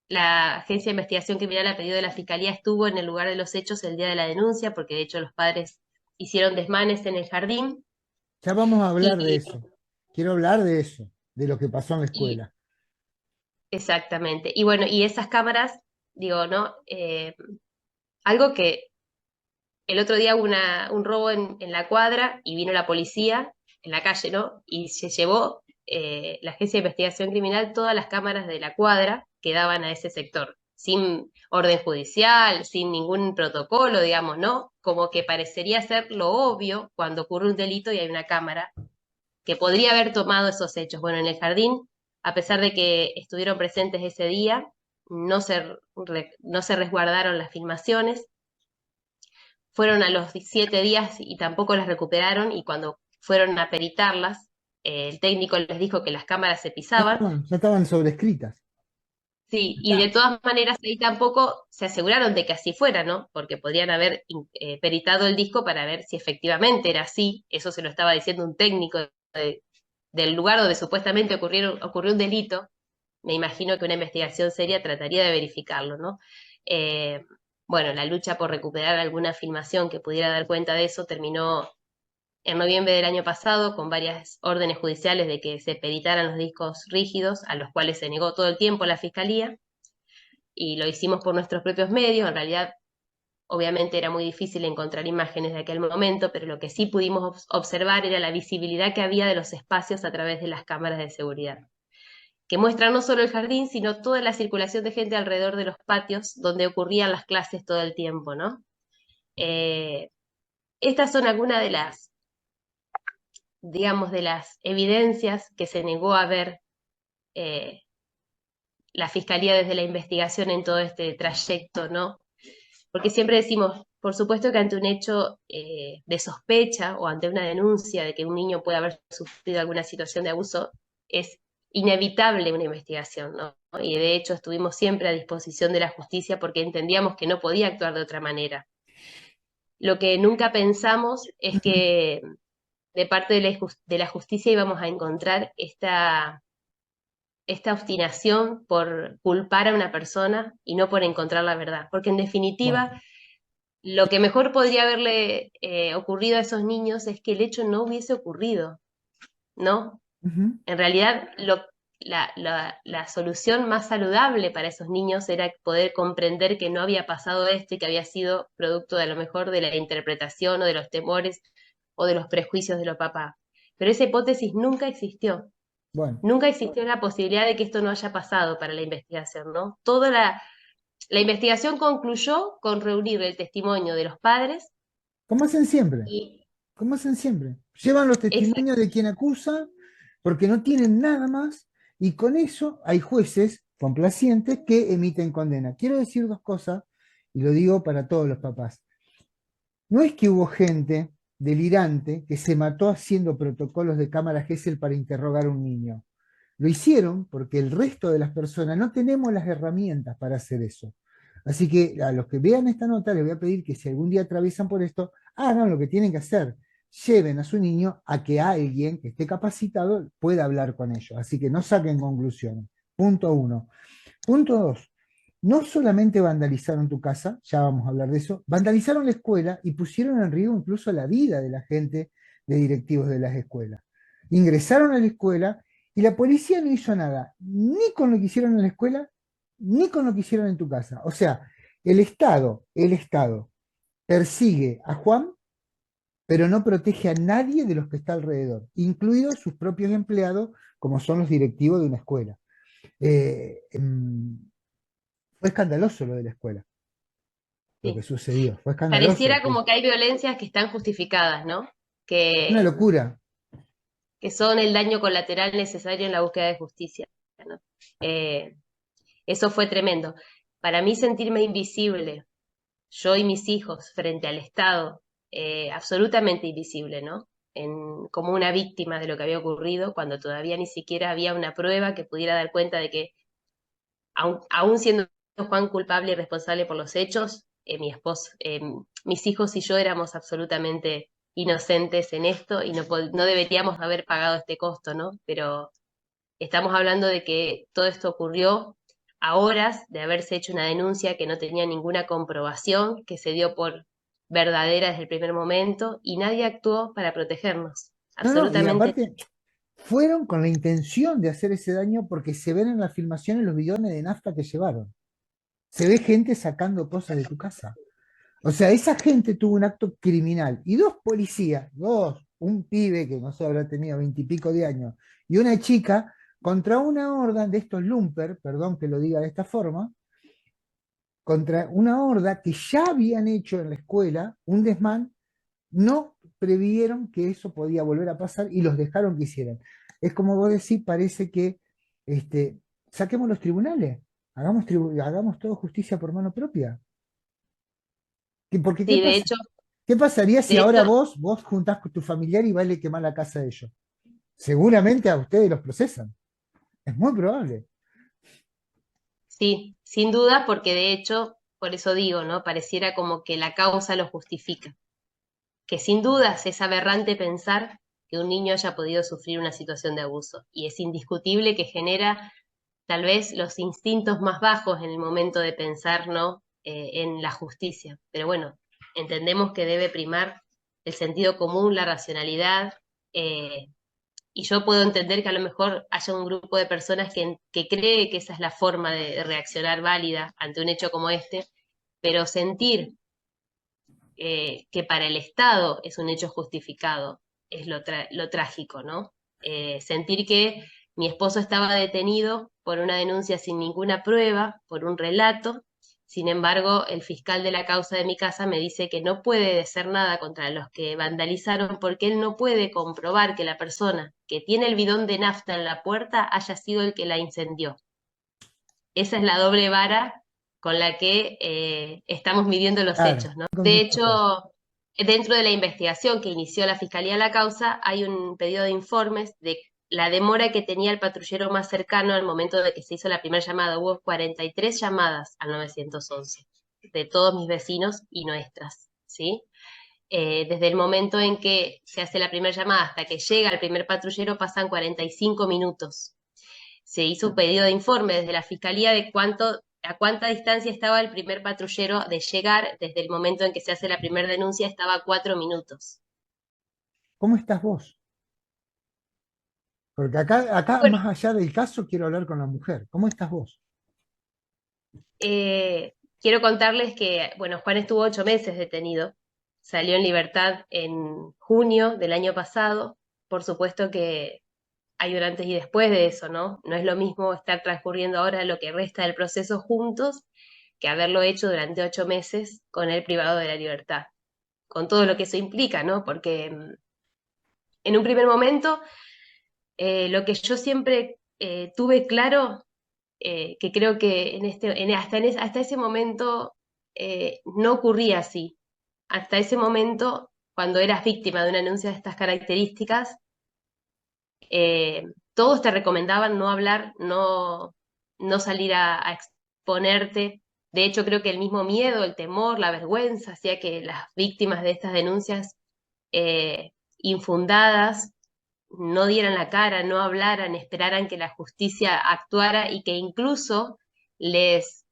La Agencia de Investigación Criminal, a pedido de la Fiscalía, estuvo en el lugar de los hechos el día de la denuncia, porque de hecho los padres hicieron desmanes en el jardín. Ya vamos a hablar de Y, eso. Quiero hablar de eso, de lo que pasó en la y escuela. exactamente. Y bueno, y esas cámaras, digo, ¿no? Algo que el otro día hubo un robo en la cuadra y vino la policía en la calle, ¿no? Y se llevó la Agencia de Investigación Criminal todas las cámaras de la cuadra que daban a ese sector, sin orden judicial, sin ningún protocolo, digamos, ¿no? Como que parecería ser lo obvio cuando ocurre un delito y hay una cámara que podría haber tomado esos hechos. Bueno, en el jardín, a pesar de que estuvieron presentes ese día, no se resguardaron las filmaciones, fueron a los 7 días y tampoco las recuperaron, y cuando fueron a peritarlas, el técnico les dijo que las cámaras se pisaban. Ya estaban sobrescritas. Sí, y de todas maneras ahí tampoco se aseguraron de que así fuera, ¿no? Porque podrían haber peritado el disco para ver si efectivamente era así. Eso se lo estaba diciendo un técnico del lugar donde supuestamente ocurrió un delito. Me imagino que una investigación seria trataría de verificarlo, ¿no? Eh, bueno, la lucha por recuperar alguna filmación que pudiera dar cuenta de eso terminó en noviembre del año pasado con varias órdenes judiciales de que se peritaran los discos rígidos, a los cuales se negó todo el tiempo la fiscalía, y lo hicimos por nuestros propios medios. En realidad, obviamente era muy difícil encontrar imágenes de aquel momento, pero lo que sí pudimos observar era la visibilidad que había de los espacios a través de las cámaras de seguridad, que muestran no solo el jardín, sino toda la circulación de gente alrededor de los patios donde ocurrían las clases todo el tiempo, ¿no? Eh, Estas son algunas de las, digamos, de las evidencias que se negó a ver eh, la Fiscalía desde la investigación en todo este trayecto, ¿no? Porque siempre decimos, por supuesto que ante un hecho de sospecha o ante una denuncia de que un niño puede haber sufrido alguna situación de abuso, es inevitable una investigación, ¿no? Y de hecho estuvimos siempre a disposición de la justicia porque entendíamos que no podía actuar de otra manera. Lo que nunca pensamos es que de parte de la justicia íbamos a encontrar esta obstinación por culpar a una persona y no por encontrar la verdad. Porque en Bueno, definitiva, lo que mejor podría haberle ocurrido a esos niños es que el hecho no hubiese ocurrido, ¿no? ujú, En realidad, la solución más saludable para esos niños era poder comprender que no había pasado esto y que había sido producto de a lo mejor de la interpretación o de los temores o de los prejuicios de los papás. Pero esa hipótesis nunca existió. bueno, Nunca existió la posibilidad de que esto no haya pasado para la investigación, ¿no? Toda la investigación concluyó con reunir el testimonio de los padres como hacen siempre, y... como hacen siempre. Llevan los Exacto. testimonios de quien acusa porque no tienen nada más y con eso hay jueces complacientes que emiten condena. Quiero decir dos cosas y lo digo para todos los papás. No es que hubo gente delirante que se mató haciendo protocolos de cámara Gesell para interrogar a un niño. Lo hicieron porque el resto de las personas no tenemos las herramientas para hacer eso. Así que a los que vean esta nota les voy a pedir que si algún día atraviesan por esto, hagan lo que tienen que hacer. Lleven a su niño a que alguien que esté capacitado pueda hablar con ellos. Así que no saquen conclusiones. Punto uno. Punto dos. No solamente vandalizaron tu casa, ya vamos a hablar de eso, vandalizaron la escuela y pusieron en riesgo incluso la vida de la gente, de directivos de las escuelas. Ingresaron a la escuela y la policía no hizo nada, ni con lo que hicieron en la escuela, ni con lo que hicieron en tu casa. O sea, el Estado persigue a Juan, pero no protege a nadie de los que está alrededor, incluidos sus propios empleados, como son los directivos de una escuela. Eh, em, Fue escandaloso lo de la escuela, lo que Sí. sucedió. Fue escandaloso. Pareciera como que hay violencias que están justificadas, ¿no? Una Que, locura. que son el daño colateral necesario en la búsqueda de justicia, ¿no? Eh, Eso fue tremendo. Para mí sentirme invisible, yo y mis hijos, frente al Estado, absolutamente invisible, ¿no? Como una víctima de lo que había ocurrido, cuando todavía ni siquiera había una prueba que pudiera dar cuenta de que, aún siendo Juan culpable y responsable por los hechos, mi esposo, mis hijos y yo éramos absolutamente inocentes en esto y no deberíamos haber pagado este costo, ¿no? Pero estamos hablando de que todo esto ocurrió a horas de haberse hecho una denuncia que no tenía ninguna comprobación, que se dio por verdadera desde el primer momento y nadie actuó para protegernos. No, no, y Absolutamente. aparte fueron con la intención de hacer ese daño porque se ven en las filmaciones los bidones de nafta que llevaron. Se ve gente sacando cosas de tu casa. O sea, esa gente tuvo un acto criminal y dos policías, un pibe que no sé, habrá tenido 20 y pico de años y una chica contra una horda de estos lumper, perdón que lo diga de esta forma, contra una horda que ya habían hecho en la escuela un desmán, no previeron que eso podía volver a pasar y los dejaron que hicieran. Es como vos decís, parece que saquemos los tribunales, hagamos todo justicia por mano propia. Porque ¿qué Sí, pasa? ¿Qué pasaría si de ahora hecho, vos juntás con tu familiar y vale quemar la casa de ellos? Seguramente a ustedes los procesan. Es muy probable. sí, sin duda, porque de hecho, por eso digo, ¿no? Pareciera como que la causa lo justifica. Que sin dudas es aberrante pensar que un niño haya podido sufrir una situación de abuso. Y es indiscutible que genera tal vez los instintos más bajos en el momento de pensar, ¿no? En la justicia. Pero bueno, entendemos que debe primar el sentido común, la racionalidad, eh, y yo puedo entender que a lo mejor haya un grupo de personas que cree que esa es la forma de reaccionar válida ante un hecho como este, pero sentir que para el Estado es un hecho justificado es lo trágico, ¿no? Sentir que mi esposo estaba detenido por una denuncia sin ninguna prueba, por un relato. Sin embargo, el fiscal de la causa de mi casa me dice que no puede decir nada contra los que vandalizaron porque él no puede comprobar que la persona que tiene el bidón de nafta en la puerta haya sido el que la incendió. Esa es la doble vara con la que estamos midiendo los Claro, hechos, ¿no? con De mucho peso. hecho, dentro de la investigación que inició la Fiscalía de la causa, hay un pedido de informes de la demora que tenía el patrullero más cercano al momento de que se hizo la primera llamada. Hubo 43 llamadas al 911 de todos mis vecinos y nuestras, ¿sí? Desde el momento en que se hace la primera llamada hasta que llega el primer patrullero pasan 45 minutos. Se hizo un pedido de informe desde la Fiscalía de a cuánta distancia estaba el primer patrullero de llegar. Desde el momento en que se hace la primera denuncia estaba a 4 minutos. ¿Cómo estás vos? Porque acá, Bueno, más allá del caso, quiero hablar con la mujer. ¿Cómo estás vos? quiero contarles que, bueno, Juan estuvo 8 meses detenido, salió en libertad en junio del año pasado. Por supuesto que hay un antes y después de eso, ¿no? No es lo mismo estar transcurriendo ahora lo que resta del proceso juntos que haberlo hecho durante 8 meses con él privado de la libertad, con todo lo que eso implica, ¿no? Porque en un primer momento, lo que yo siempre tuve claro, que creo que hasta ese momento no ocurría así. Hasta ese momento, cuando eras víctima de una denuncia de estas características, eh, todos te recomendaban no hablar, no salir a exponerte. De hecho, creo que el mismo miedo, el temor, la vergüenza hacía que las víctimas de estas denuncias infundadas no dieran la cara, no hablaran, esperaran que la justicia actuara y que incluso les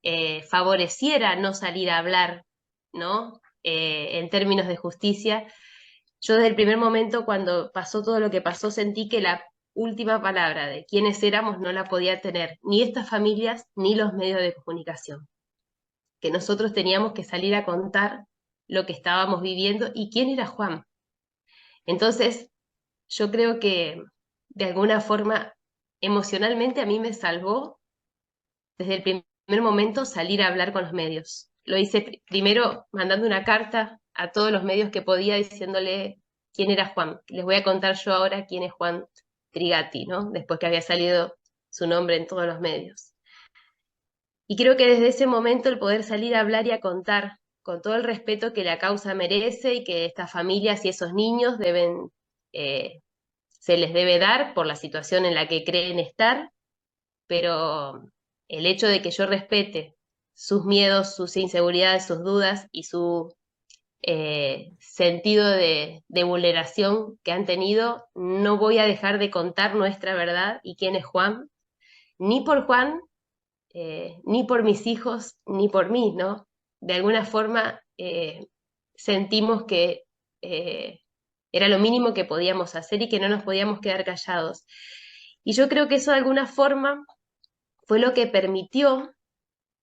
favoreciera no salir a hablar, ¿no? En términos de justicia. Yo desde el primer momento, cuando pasó todo lo que pasó, sentí que la última palabra de quiénes éramos no la podía tener ni estas familias ni los medios de comunicación, que nosotros teníamos que salir a contar lo que estábamos viviendo y quién era Juan. Entonces, yo creo que de alguna forma emocionalmente a mí me salvó desde el primer momento salir a hablar con los medios. Lo hice primero mandando una carta a todos los medios que podía diciéndole quién era Juan. Les voy a contar yo ahora quién es Juan Trigatti, ¿no? Después que había salido su nombre en todos los medios. Y creo que desde ese momento el poder salir a hablar y a contar con todo el respeto que la causa merece y que estas familias y esos niños eh, se les debe dar por la situación en la que creen estar, pero el hecho de que yo respete sus miedos, sus inseguridades, sus dudas y su sentido de vulneración que han tenido, no voy a dejar de contar nuestra verdad y quién es Juan, ni por Juan, ni por mis hijos, ni por mí, ¿no? De alguna forma sentimos que era lo mínimo que podíamos hacer y que no nos podíamos quedar callados. Y yo creo que eso de alguna forma fue lo que permitió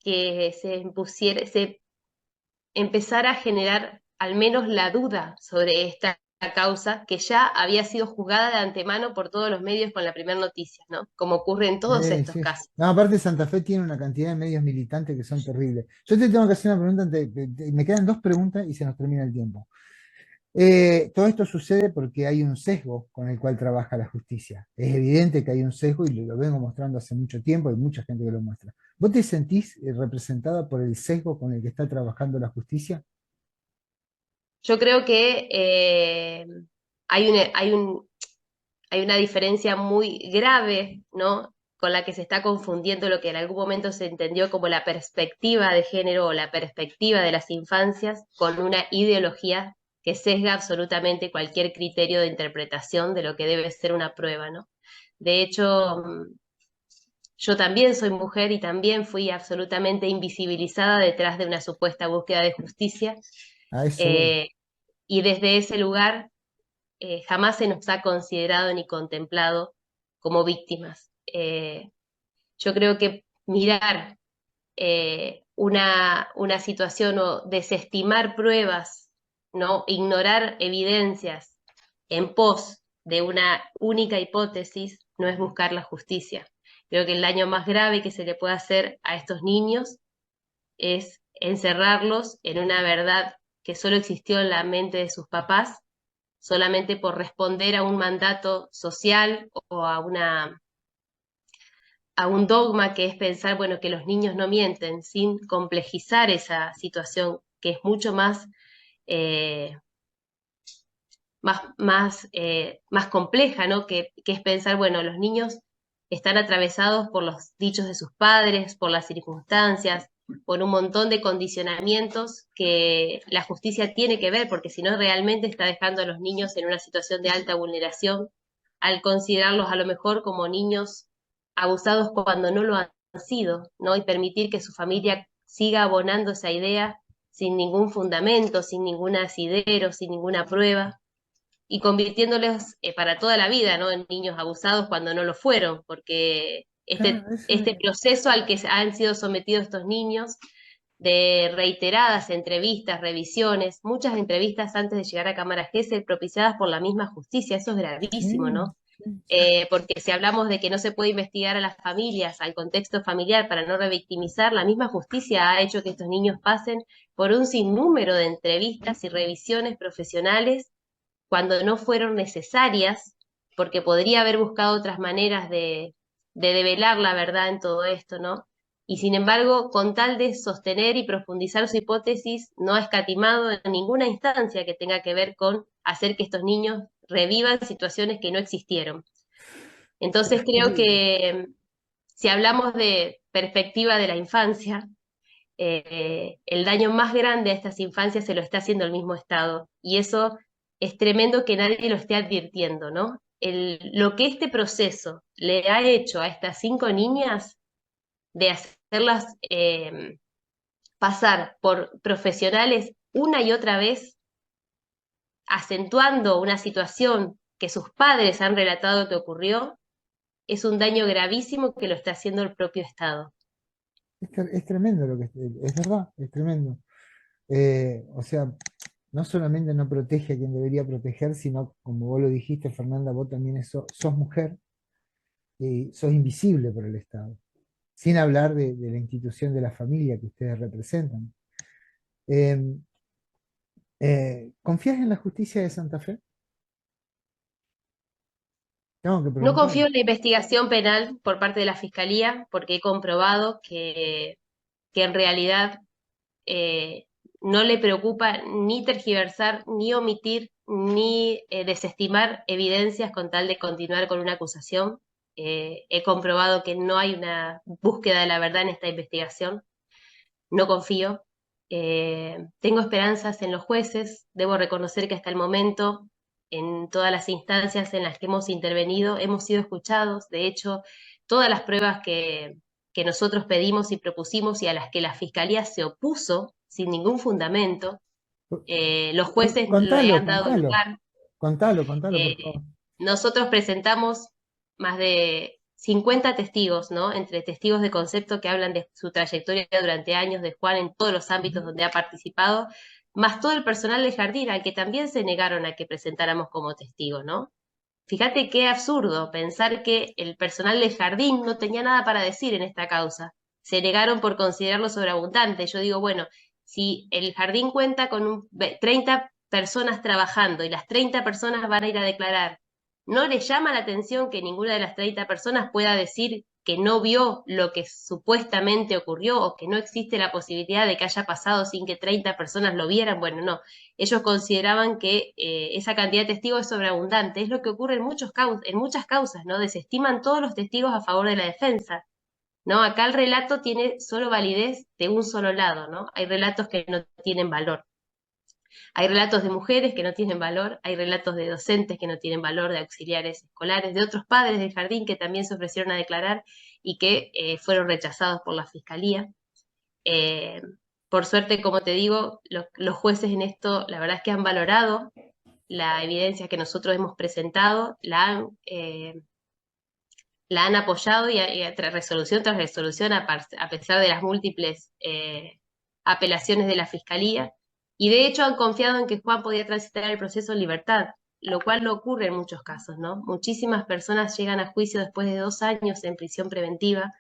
que se empezara a generar al menos la duda sobre esta causa que ya había sido juzgada de antemano por todos los medios con la primera noticia, ¿no? Como ocurre en todos estos Sí. casos. No, aparte Santa Fe tiene una cantidad de medios militantes que son terribles. Yo te tengo que hacer una pregunta, me quedan dos preguntas y se nos termina el tiempo. Todo esto sucede porque hay un sesgo con el cual trabaja la justicia. Es evidente que hay un sesgo y lo vengo mostrando hace mucho tiempo, hay mucha gente que lo muestra. ¿Vos te sentís representada por el sesgo con el que está trabajando la justicia? Yo creo que hay una diferencia muy grave, ¿no? con la que se está confundiendo lo que en algún momento se entendió como la perspectiva de género o la perspectiva de las infancias con una ideología que sesga absolutamente cualquier criterio de interpretación de lo que debe ser una prueba, ¿no? De hecho, yo también soy mujer y también fui absolutamente invisibilizada detrás de una supuesta búsqueda de justicia. A eso voy. Y desde ese lugar jamás se nos ha considerado ni contemplado como víctimas. Yo creo que mirar una situación o desestimar pruebas, ¿no? Ignorar evidencias en pos de una única hipótesis no es buscar la justicia. Creo que el daño más grave que se le puede hacer a estos niños es encerrarlos en una verdad que solo existió en la mente de sus papás, solamente por responder a un mandato social o a un dogma que es pensar, bueno, que los niños no mienten, sin complejizar esa situación que es mucho eh, más compleja, ¿no? Que es pensar, bueno, los niños están atravesados por los dichos de sus padres, por las circunstancias, por un montón de condicionamientos que la justicia tiene que ver, porque si no realmente está dejando a los niños en una situación de alta vulneración al considerarlos a lo mejor como niños abusados cuando no lo han sido, ¿no? Y permitir que su familia siga abonando esa idea sin ningún fundamento, sin ningún asidero, sin ninguna prueba, y convirtiéndolos para toda la vida, ¿no? En niños abusados cuando no lo fueron, porque Claro, eso este es. proceso al que han sido sometidos estos niños, de reiteradas entrevistas, revisiones, muchas entrevistas antes de llegar a Cámara Gesell propiciadas por la misma justicia, eso es gravísimo, Sí, ¿no? sí. Porque si hablamos de que no se puede investigar a las familias, al contexto familiar para no revictimizar, la misma justicia ha hecho que estos niños pasen por un sinnúmero de entrevistas y revisiones profesionales cuando no fueron necesarias, porque podría haber buscado otras maneras de develar la verdad en todo esto, ¿no? Y sin embargo, con tal de sostener y profundizar su hipótesis, no ha escatimado en ninguna instancia que tenga que ver con hacer que estos niños revivan situaciones que no existieron. Entonces creo Terrible. que si hablamos de perspectiva de la infancia, el daño más grande a estas infancias se lo está haciendo el mismo Estado. Y eso es tremendo que nadie lo esté advirtiendo, ¿no? Lo que este proceso le ha hecho a estas 5 niñas de hacerlas pasar por profesionales una y otra vez, acentuando una situación que sus padres han relatado que ocurrió, es un daño gravísimo que lo está haciendo el propio Estado. Es tremendo lo que es verdad, es tremendo. O sea, no solamente no protege a quien debería proteger, sino, como vos lo dijiste, Fernanda, vos también sos mujer y sos invisible por el Estado. Sin hablar de la institución de la familia que ustedes representan. Eh, ¿Confías en la justicia de Santa Fe? Tengo que No preguntar. confío en la investigación penal por parte de la Fiscalía porque he comprobado que en realidad eh, no le preocupa ni tergiversar, ni omitir, ni desestimar evidencias con tal de continuar con una acusación. He comprobado que no hay una búsqueda de la verdad en esta investigación. No confío. Tengo esperanzas en los jueces. Debo reconocer que hasta el momento, en todas las instancias en las que hemos intervenido, hemos sido escuchados. De hecho, todas las pruebas que nosotros pedimos y propusimos y a las que la Fiscalía se opuso sin ningún fundamento, los jueces le Contalo, han dado contalo, lugar. contalo, por Eh, favor. Nosotros presentamos más de 50 testigos, ¿no? Entre testigos de concepto que hablan de su trayectoria durante años de Juan en todos los ámbitos donde ha participado, más todo el personal del jardín, al que también se negaron a que presentáramos como testigo, ¿no? Fíjate qué absurdo pensar que el personal del jardín no tenía nada para decir en esta causa. Se negaron por considerarlo sobreabundante. Yo digo, bueno, si el jardín cuenta con 30 personas trabajando y las 30 personas van a ir a declarar, ¿no les llama la atención que ninguna de las 30 personas pueda decir que no vio lo que supuestamente ocurrió o que no existe la posibilidad de que haya pasado sin que 30 personas lo vieran. Bueno, no, ellos consideraban que esa cantidad de testigos es sobreabundante. Es lo que ocurre en, en muchas causas, ¿no? Desestiman todos los testigos a favor de la defensa. ¿No? Acá el relato tiene solo validez de un solo lado, ¿no? Hay relatos que no tienen valor. Hay relatos de mujeres que no tienen valor, hay relatos de docentes que no tienen valor, de auxiliares escolares, de otros padres del jardín que también se ofrecieron a declarar y que fueron rechazados por la fiscalía. Eh, por suerte, como te digo, los jueces en esto, la verdad es que han valorado la evidencia que nosotros hemos presentado, la han apoyado y tras resolución a pesar de las múltiples apelaciones de la Fiscalía, y de hecho han confiado en que Juan podía transitar el proceso en libertad, lo cual no ocurre en muchos casos, ¿no? Muchísimas personas llegan a juicio después de 2 años en prisión preventiva,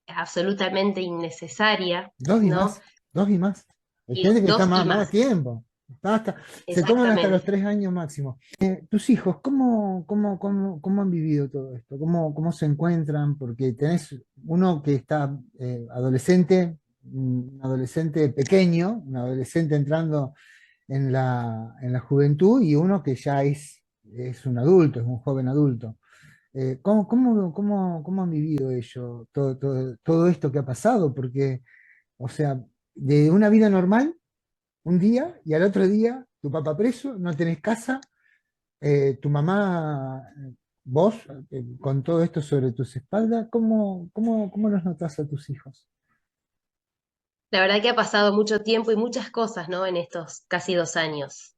absolutamente innecesaria, Dos y ¿no? más, dos y más. Hay Y gente que está 2 y más más, tiempo. Se toman hasta los exactamente. 3 años máximo. ¿Tus hijos cómo han vivido todo esto? ¿Cómo se encuentran? Porque tenés uno que está adolescente, un adolescente pequeño, un adolescente entrando en la juventud, y uno que ya es un adulto, es un joven adulto. ¿Cómo han vivido ellos todo esto que ha pasado? Porque, o sea, de una vida normal, un día, y al otro día, tu papá preso, no tenés casa, tu mamá, vos, con todo esto sobre tus espaldas, ¿cómo los notás a tus hijos? La verdad que ha pasado mucho tiempo y muchas cosas, ¿no? En estos casi 2 años.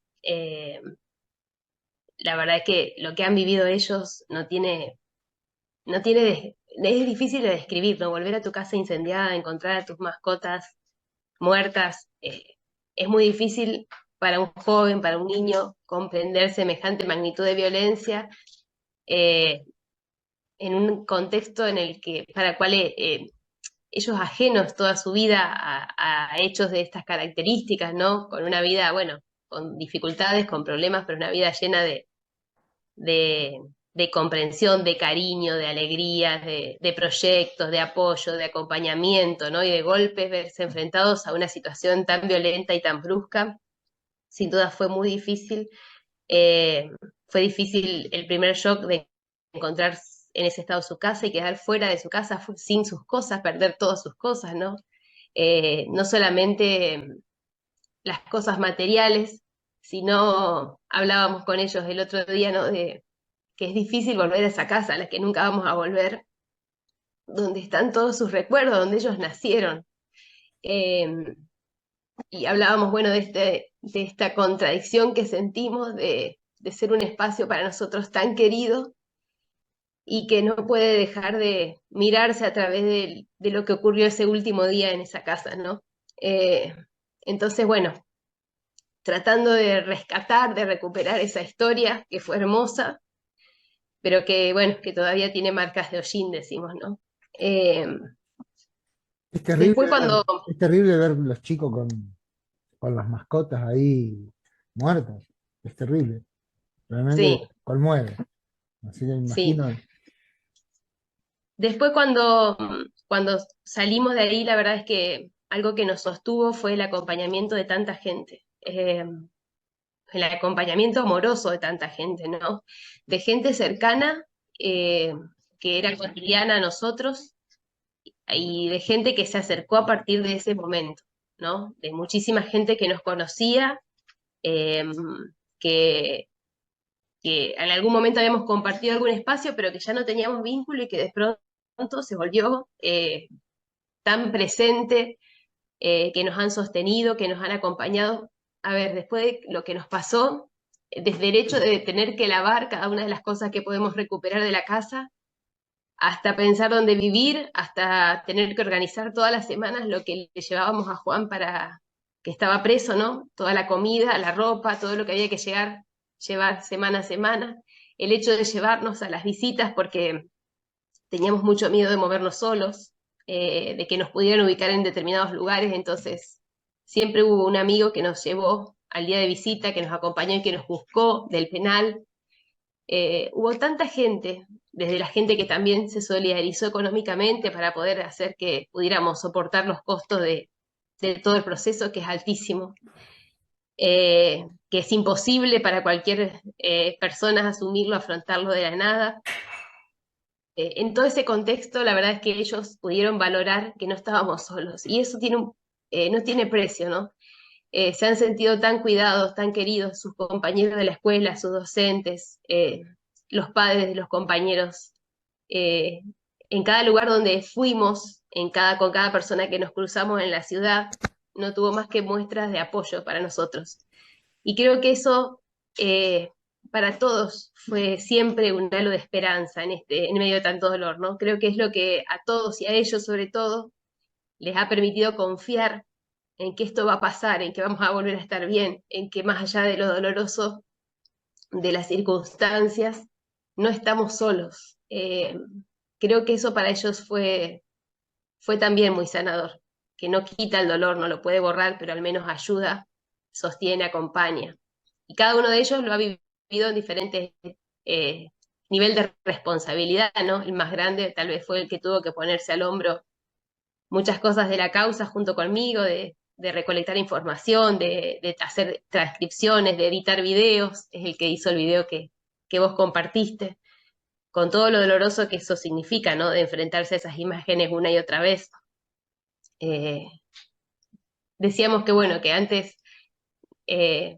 La verdad que lo que han vivido ellos es difícil de describir, ¿no? Volver a tu casa incendiada, encontrar a tus mascotas muertas, es muy difícil para un joven, para un niño, comprender semejante magnitud de violencia eh, en un contexto en el que, para el cual ellos ajenos toda su vida a hechos de estas características, ¿no? Con una vida, bueno, con dificultades, con problemas, pero una vida llena de, de comprensión, de cariño, de alegrías, de proyectos, de apoyo, de acompañamiento, ¿no? Y de golpes, verse enfrentados a una situación tan violenta y tan brusca, sin duda fue muy difícil. Eh, Fue difícil el primer shock de encontrar en ese estado su casa y quedar fuera de su casa sin sus cosas, perder todas sus cosas, ¿no? No solamente las cosas materiales, sino hablábamos con ellos el otro día, ¿no? De que es difícil volver a esa casa a la que nunca vamos a volver, donde están todos sus recuerdos, donde ellos nacieron. Eh, y hablábamos, bueno, de esta contradicción que sentimos de ser un espacio para nosotros tan querido y que no puede dejar de mirarse a través de lo que ocurrió ese último día en esa casa, ¿no? Eh, entonces, bueno, tratando de rescatar, de recuperar esa historia que fue hermosa, pero que, bueno, que todavía tiene marcas de hollín, decimos, ¿no? Eh, Es terrible Después ver, cuando, es terrible ver los chicos con las mascotas ahí muertas. Es terrible. Realmente sí, conmueve. Así que me sí, imagino. después cuando salimos de ahí, la verdad es que algo que nos sostuvo fue el acompañamiento de tanta gente, el acompañamiento amoroso de tanta gente, ¿no? De gente cercana, eh, que era cotidiana a nosotros, y de gente que se acercó a partir de ese momento, ¿no? De muchísima gente que nos conocía, eh, que, que en algún momento habíamos compartido algún espacio, pero que ya no teníamos vínculo y que de pronto se volvió tan presente, que nos han sostenido, que nos han acompañado. A ver, después de lo que nos pasó, desde el hecho de tener que lavar cada una de las cosas que podemos recuperar de la casa, hasta pensar dónde vivir, hasta tener que organizar todas las semanas lo que le llevábamos a Juan para que estaba preso, ¿no? Toda la comida, la ropa, todo lo que había que llevar semana a semana. El hecho de llevarnos a las visitas porque teníamos mucho miedo de movernos solos, de que nos pudieran ubicar en determinados lugares, entonces siempre hubo un amigo que nos llevó al día de visita, que nos acompañó y que nos buscó del penal. hubo tanta gente, desde la gente que también se solidarizó económicamente para poder hacer que pudiéramos soportar los costos de todo el proceso, que es altísimo, que es imposible para cualquier persona asumirlo, afrontarlo de la nada. En todo ese contexto, la verdad es que ellos pudieron valorar que no estábamos solos, y eso no tiene precio, ¿no? Se han sentido tan cuidados, tan queridos, sus compañeros de la escuela, sus docentes, los padres de los compañeros, eh, en cada lugar donde fuimos, con cada persona que nos cruzamos en la ciudad, no tuvo más que muestras de apoyo para nosotros. Y creo que eso para todos fue siempre un halo de esperanza en medio de tanto dolor, ¿no? Creo que es lo que a todos y a ellos sobre todo les ha permitido confiar en que esto va a pasar, en que vamos a volver a estar bien, en que más allá de lo doloroso de las circunstancias, no estamos solos. Creo que eso para ellos fue también muy sanador, que no quita el dolor, no lo puede borrar, pero al menos ayuda, sostiene, acompaña. Y cada uno de ellos lo ha vivido en diferentes nivel de responsabilidad, ¿no? El más grande tal vez fue el que tuvo que ponerse al hombro muchas cosas de la causa junto conmigo, de recolectar información, de hacer transcripciones, de editar videos, es el que hizo el video que vos compartiste, con todo lo doloroso que eso significa, ¿no? De enfrentarse a esas imágenes una y otra vez. Eh, Decíamos que, bueno, que antes eh,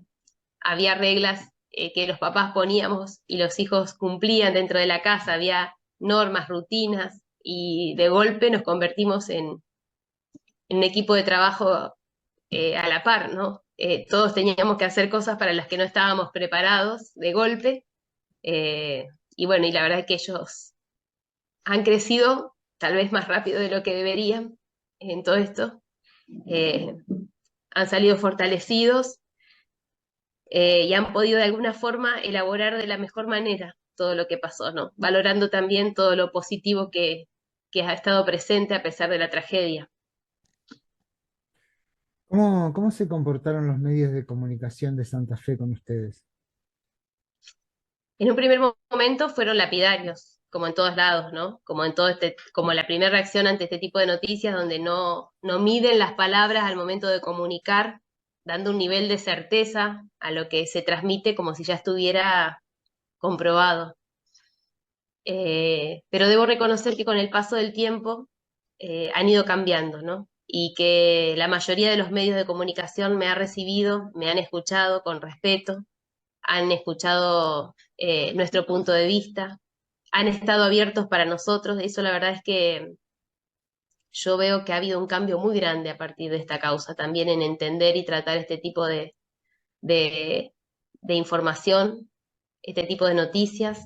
había reglas que los papás poníamos y los hijos cumplían dentro de la casa, había normas, rutinas, y de golpe nos convertimos en un equipo de trabajo a la par, ¿no? Todos teníamos que hacer cosas para las que no estábamos preparados de golpe, eh, y bueno, y la verdad es que ellos han crecido tal vez más rápido de lo que deberían en todo esto, eh, han salido fortalecidos y han podido de alguna forma elaborar de la mejor manera todo lo que pasó, ¿no? Valorando también todo lo positivo que ha estado presente a pesar de la tragedia. ¿Cómo se comportaron los medios de comunicación de Santa Fe con ustedes? En un primer momento fueron lapidarios, como en todos lados, ¿no? Como la primera reacción ante este tipo de noticias, donde no miden las palabras al momento de comunicar, dando un nivel de certeza a lo que se transmite como si ya estuviera comprobado. Pero debo reconocer que con el paso del tiempo han ido cambiando, ¿no? Y que la mayoría de los medios de comunicación me ha recibido, me han escuchado con respeto, han escuchado nuestro punto de vista, han estado abiertos para nosotros. Eso la verdad es que yo veo que ha habido un cambio muy grande a partir de esta causa, también en entender y tratar este tipo de, de información, este tipo de noticias.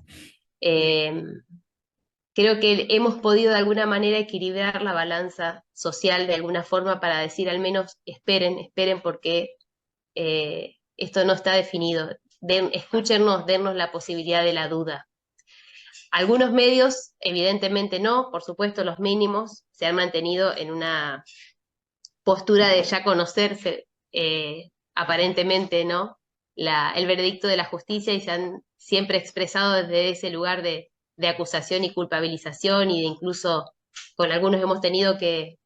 Eh, Creo que hemos podido de alguna manera equilibrar la balanza social de alguna forma para decir al menos esperen, esperen porque esto no está definido. Escúchenos, dennos la posibilidad de la duda. Algunos medios, evidentemente no, por supuesto los mínimos se han mantenido en una postura de ya conocerse aparentemente, ¿no? El veredicto de la justicia, y se han siempre expresado desde ese lugar de acusación y culpabilización, y de incluso con algunos hemos tenido que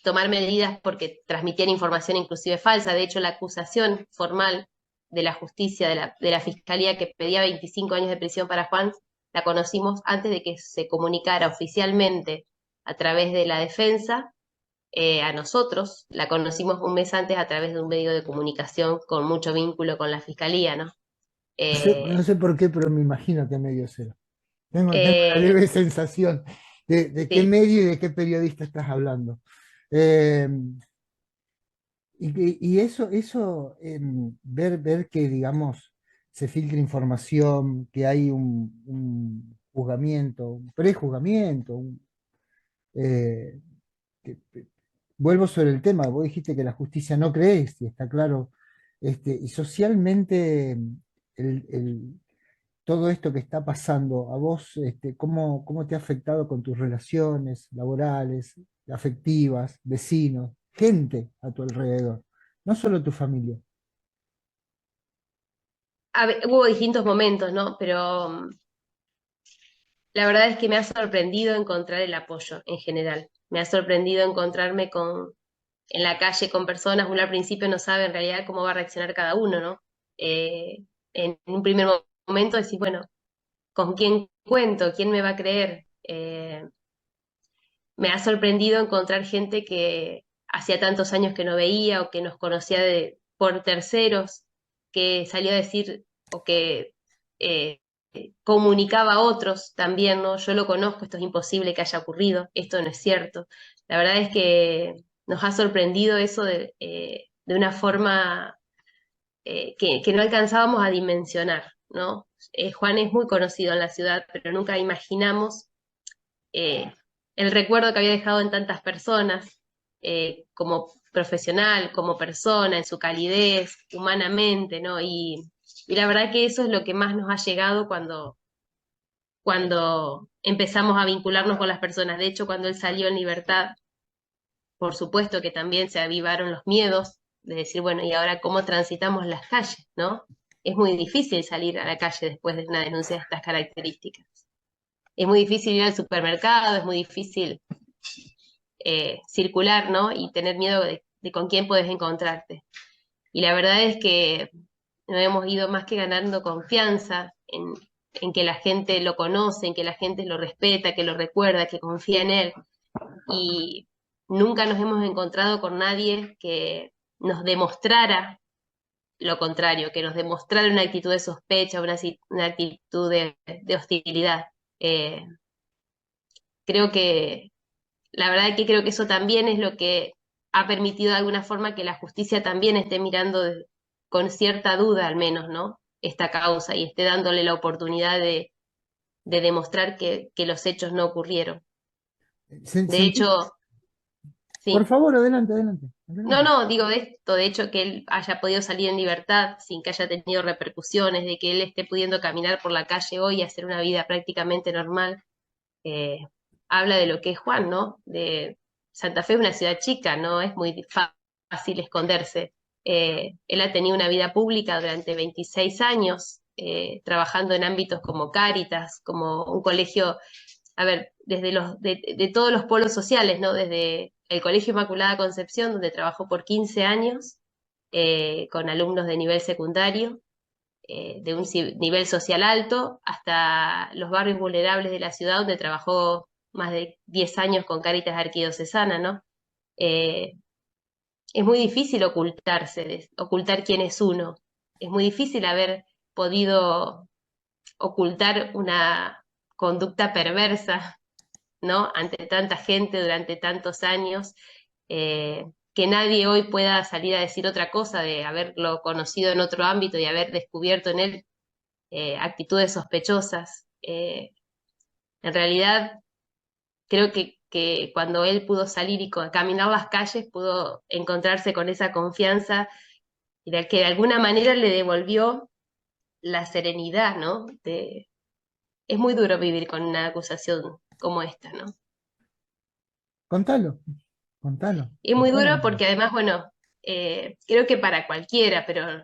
tomar medidas porque transmitían información inclusive falsa. De hecho, la acusación formal de la justicia, de la fiscalía, que pedía 25 años de prisión para Juan, la conocimos antes de que se comunicara oficialmente a través de la defensa. A nosotros la conocimos un mes antes a través de un medio de comunicación con mucho vínculo con la fiscalía, ¿no? No Eh, sé por qué, pero me imagino que medio cero. Tengo una eh, leve sensación de qué sí, medio y de qué periodista estás hablando. Eh, y eso ver que, digamos, se filtra información, que hay un juzgamiento, un prejuzgamiento, eh, vuelvo sobre el tema, vos dijiste que la justicia no crees, y está claro, y socialmente todo esto que está pasando, a vos, ¿cómo te ha afectado con tus relaciones laborales, afectivas, vecinos, gente a tu alrededor? No solo tu familia. hubo distintos momentos, ¿no? Pero la verdad es que me ha sorprendido encontrar el apoyo en general. Me ha sorprendido encontrarme en la calle con personas. Uno al principio no sabe en realidad cómo va a reaccionar cada uno, ¿no? En un primer momento decís, bueno, ¿con quién cuento? ¿Quién me va a creer? Me ha sorprendido encontrar gente que hacía tantos años que no veía o que nos conocía por terceros, que salió a decir o que eh, comunicaba a otros también, ¿no? Yo lo conozco, esto es imposible que haya ocurrido, esto no es cierto. La verdad es que nos ha sorprendido eso de una forma que no alcanzábamos a dimensionar, ¿no? Juan es muy conocido en la ciudad, pero nunca imaginamos eh, el recuerdo que había dejado en tantas personas, como profesional, como persona, en su calidez, humanamente, ¿no? Y la verdad que eso es lo que más nos ha llegado cuando empezamos a vincularnos con las personas. De hecho, cuando él salió en libertad, por supuesto que también se avivaron los miedos de decir, bueno, ¿y ahora cómo transitamos las calles, no? Es muy difícil salir a la calle después de una denuncia de estas características. Es muy difícil ir al supermercado, es muy difícil circular, ¿no? Y tener miedo de con quién puedes encontrarte. Y la verdad es que nos hemos ido más que ganando confianza en que la gente lo conoce, en que la gente lo respeta, que lo recuerda, que confía en él. Y nunca nos hemos encontrado con nadie que nos demostrara lo contrario, que nos demostrara una actitud de sospecha, una actitud de hostilidad. Eh, creo que La verdad que creo que eso también es lo que ha permitido de alguna forma que la justicia también esté mirando con cierta duda al menos, ¿no? Esta causa y esté dándole la oportunidad de demostrar que los hechos no ocurrieron. De ¿Sentís? hecho, Por sí. favor, adelante, adelante, No, adelante. no, digo esto, de hecho que él haya podido salir en libertad sin que haya tenido repercusiones, de que él esté pudiendo caminar por la calle hoy y hacer una vida prácticamente normal, eh, habla de lo que es Juan, ¿no? De Santa Fe es una ciudad chica, no es muy fácil esconderse. Él ha tenido una vida pública durante 26 años, trabajando en ámbitos como Cáritas, como un colegio, a ver, de todos los polos sociales, ¿no? Desde el Colegio Inmaculada Concepción, donde trabajó por 15 años, con alumnos de nivel secundario, de un nivel social alto, hasta los barrios vulnerables de la ciudad, donde trabajó más de 10 años con Cáritas Arquidiocesana, ¿no? Eh, es muy difícil ocultarse, ocultar quién es uno. Es muy difícil haber podido ocultar una conducta perversa, ¿no? Ante tanta gente durante tantos años, que nadie hoy pueda salir a decir otra cosa de haberlo conocido en otro ámbito y haber descubierto en él actitudes sospechosas. En realidad, creo que cuando él pudo salir y caminar las calles, pudo encontrarse con esa confianza y que de alguna manera le devolvió la serenidad, ¿no? Es muy duro vivir con una acusación como esta, ¿no? Contalo, contalo, Y es muy contalo. duro porque además, bueno, creo que para cualquiera, pero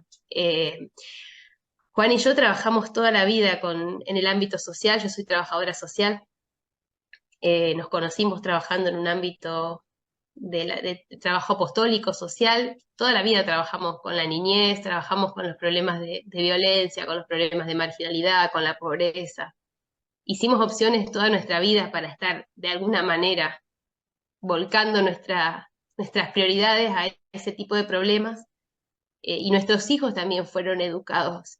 Juan y yo trabajamos toda la vida en el ámbito social, yo soy trabajadora social. Nos conocimos trabajando en un ámbito de trabajo apostólico, social. Toda la vida trabajamos con la niñez, trabajamos con los problemas de violencia, con los problemas de marginalidad, con la pobreza. Hicimos opciones toda nuestra vida para estar de alguna manera volcando nuestras prioridades a ese tipo de problemas. Y nuestros hijos también fueron educados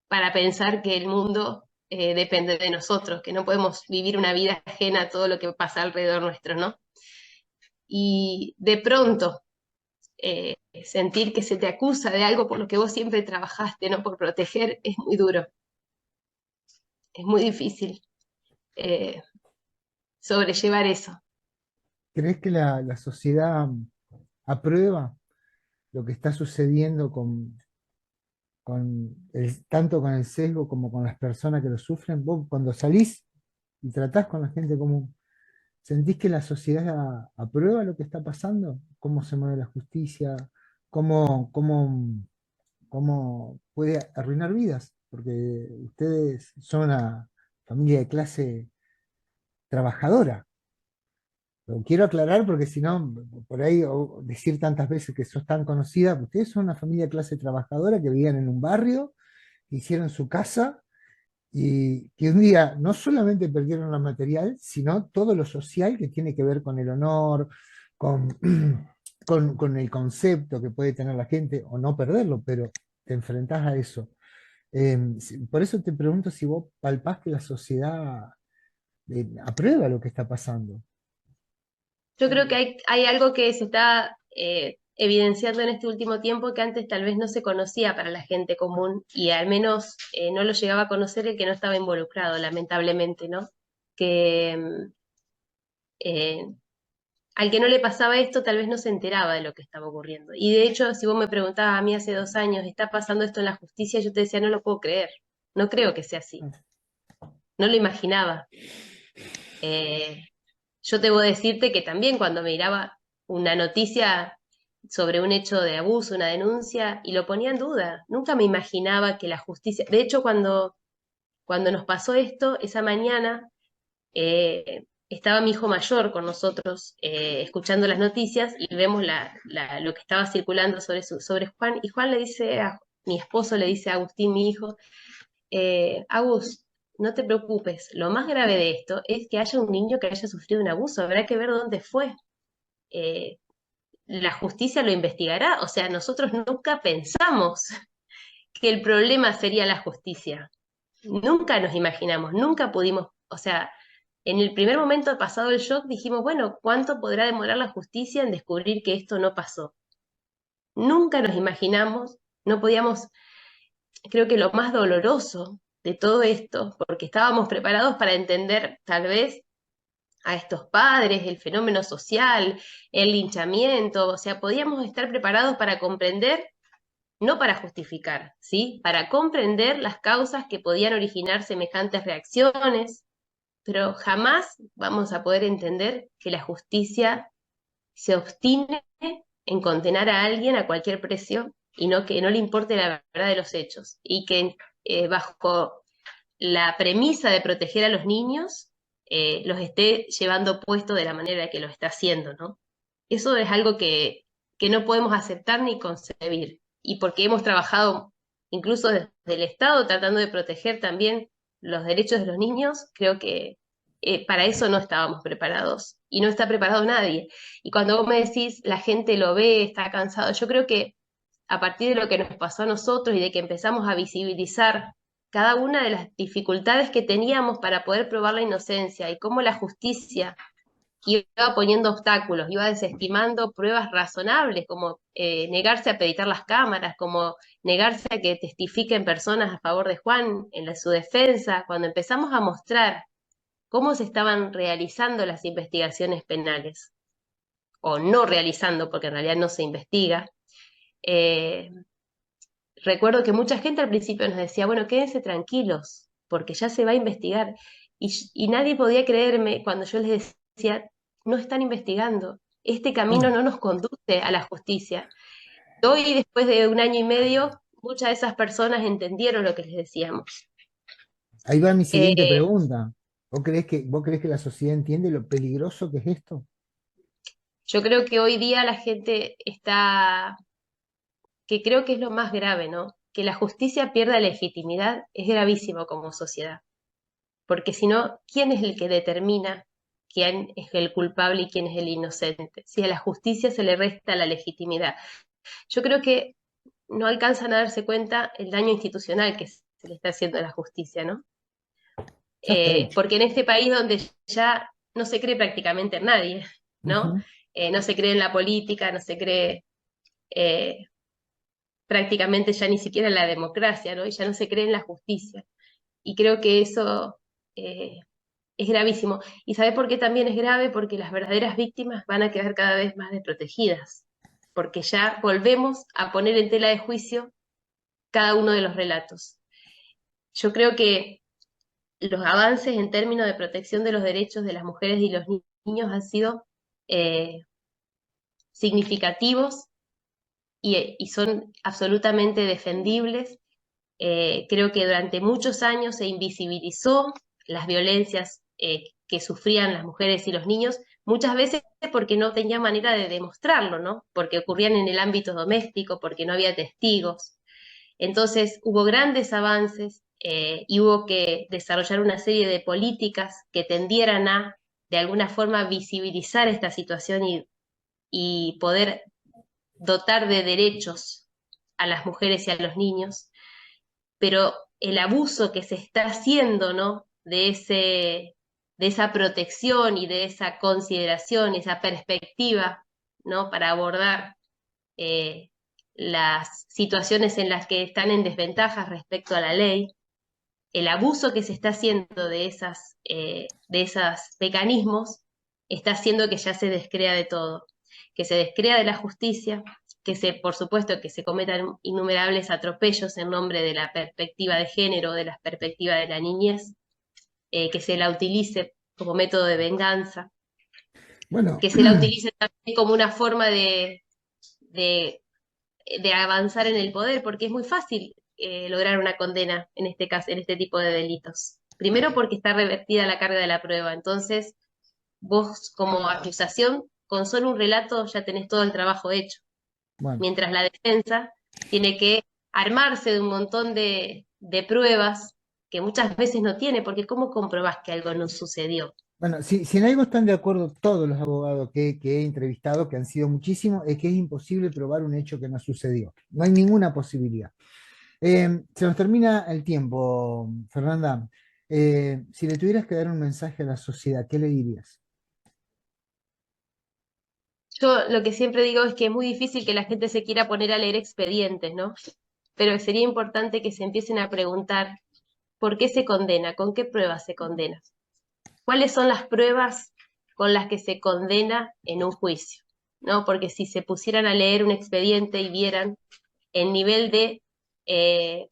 para pensar que el mundo depende de nosotros, que no podemos vivir una vida ajena a todo lo que pasa alrededor nuestro, ¿no? Y de pronto sentir que se te acusa de algo por lo que vos siempre trabajaste, ¿no? Por proteger, es muy duro, es muy difícil eh, sobrellevar eso. ¿Crees que la sociedad aprueba lo que está sucediendo tanto con el sesgo como con las personas que lo sufren? Vos cuando salís y tratás con la gente común, ¿sentís que la sociedad aprueba lo que está pasando? ¿Cómo se mueve la justicia? ¿Cómo cómo puede arruinar vidas, porque ustedes son una familia de clase trabajadora. Lo quiero aclarar porque si no, por ahí decir tantas veces que sos tan conocida, ustedes son una familia de clase trabajadora que vivían en un barrio, que hicieron su casa y que un día no solamente perdieron lo material, sino todo lo social que tiene que ver con el honor, con, con el concepto que puede tener la gente, o no perderlo, pero te enfrentás a eso. Por eso te pregunto si vos palpás que la sociedad aprueba lo que está pasando. Yo creo que hay algo que se está evidenciando en este último tiempo que antes tal vez no se conocía para la gente común y al menos no lo llegaba a conocer el que no estaba involucrado, lamentablemente, ¿no? Que eh, al que no le pasaba esto tal vez no se enteraba de lo que estaba ocurriendo. Y de hecho, si vos me preguntabas a mí hace 2 años, ¿está pasando esto en la justicia? Yo te decía, no lo puedo creer, no creo que sea así, no lo imaginaba. Eh, yo debo decirte que también cuando miraba una noticia sobre un hecho de abuso, una denuncia, y lo ponía en duda, nunca me imaginaba que la justicia, de hecho cuando nos pasó esto, esa mañana, estaba mi hijo mayor con nosotros escuchando las noticias y vemos lo que estaba circulando sobre Juan, y Juan le dice mi esposo le dice a Agustín, mi hijo, Agus, no te preocupes, lo más grave de esto es que haya un niño que haya sufrido un abuso, habrá que ver dónde fue. Eh, la justicia lo investigará, o sea, nosotros nunca pensamos que el problema sería la justicia. Nunca nos imaginamos, nunca pudimos, o sea, en el primer momento pasado el shock dijimos, bueno, ¿cuánto podrá demorar la justicia en descubrir que esto no pasó? Nunca nos imaginamos, no podíamos, creo que lo más doloroso de todo esto, porque estábamos preparados para entender tal vez a estos padres, el fenómeno social, el linchamiento, o sea, podíamos estar preparados para comprender, no para justificar, ¿sí? Para comprender las causas que podían originar semejantes reacciones, pero jamás vamos a poder entender que la justicia se obstine en condenar a alguien a cualquier precio y no que no le importe la verdad de los hechos y que bajo la premisa de proteger a los niños los esté llevando puesto de la manera que lo está haciendo, ¿no? Eso es algo que no podemos aceptar ni concebir y porque hemos trabajado incluso desde el Estado tratando de proteger también los derechos de los niños, creo que para eso no estábamos preparados y no está preparado nadie. Y cuando vos me decís, la gente lo ve, está cansado, yo creo que a partir de lo que nos pasó a nosotros y de que empezamos a visibilizar cada una de las dificultades que teníamos para poder probar la inocencia y cómo la justicia iba poniendo obstáculos, iba desestimando pruebas razonables, como negarse a peritar las cámaras, como negarse a que testifiquen personas a favor de Juan su defensa, cuando empezamos a mostrar cómo se estaban realizando las investigaciones penales, o no realizando, porque en realidad no se investiga, eh, recuerdo que mucha gente al principio nos decía, bueno, quédense tranquilos, porque ya se va a investigar. Y nadie podía creerme cuando yo les decía, no están investigando, este camino no nos conduce a la justicia. Hoy, después de 1 año y medio, muchas de esas personas entendieron lo que les decíamos. Ahí va mi siguiente Eh, pregunta. Vos crees que la sociedad entiende lo peligroso que es esto? yo creo que hoy día la gente está, que creo que es lo más grave, ¿no? Que la justicia pierda legitimidad es gravísimo como sociedad. Porque si no, ¿quién es el que determina quién es el culpable y quién es el inocente? Si a la justicia se le resta la legitimidad. Yo creo que no alcanzan a darse cuenta el daño institucional que se le está haciendo a la justicia, ¿no? Ya está hecho. Porque en este país donde ya no se cree prácticamente en nadie, ¿no? Ujú. No se cree en la política, no se cree eh, prácticamente ya ni siquiera en la democracia, ¿no? Y ya no se cree en la justicia. Y creo que eso eh, es gravísimo. ¿Y sabe por qué también es grave? Porque las verdaderas víctimas van a quedar cada vez más desprotegidas, porque ya volvemos a poner en tela de juicio cada uno de los relatos. Yo creo que los avances en términos de protección de los derechos de las mujeres y los niños han sido eh, significativos y son absolutamente defendibles. Creo que durante muchos años se invisibilizó las violencias que sufrían las mujeres y los niños, muchas veces porque no tenían manera de demostrarlo, ¿no? Porque ocurrían en el ámbito doméstico, porque no había testigos. Entonces hubo grandes avances y hubo que desarrollar una serie de políticas que tendieran a, de alguna forma, visibilizar esta situación y poder dotar de derechos a las mujeres y a los niños, pero el abuso que se está haciendo, ¿no? De esa protección y de esa consideración, esa perspectiva, ¿no? Para abordar eh, las situaciones en las que están en desventaja respecto a la ley, el abuso que se está haciendo de esos mecanismos está haciendo que ya se descrea de todo, que se descrea de la justicia, por supuesto, que se cometan innumerables atropellos en nombre de la perspectiva de género, de la perspectiva de la niñez, que se la utilice como método de venganza, Bueno, que se la utilice también como una forma de, de avanzar en el poder, porque es muy fácil lograr una condena en este caso, en este tipo de delitos. Primero porque está revertida la carga de la prueba, entonces vos como acusación, con solo un relato ya tenés todo el trabajo hecho, bueno. mientras la defensa tiene que armarse de un montón de pruebas que muchas veces no tiene, porque ¿cómo comprobás que algo no sucedió? Bueno, si en algo están de acuerdo todos los abogados que he entrevistado, que han sido muchísimos, es que es imposible probar un hecho que no sucedió. No hay ninguna posibilidad. Se nos termina el tiempo, Fernanda. Si le tuvieras que dar un mensaje a la sociedad, ¿qué le dirías? Yo lo que siempre digo es que es muy difícil que la gente se quiera poner a leer expedientes, ¿no? Pero sería importante que se empiecen a preguntar por qué se condena, con qué pruebas se condena, cuáles son las pruebas con las que se condena en un juicio, ¿no? Porque si se pusieran a leer un expediente y vieran el nivel eh,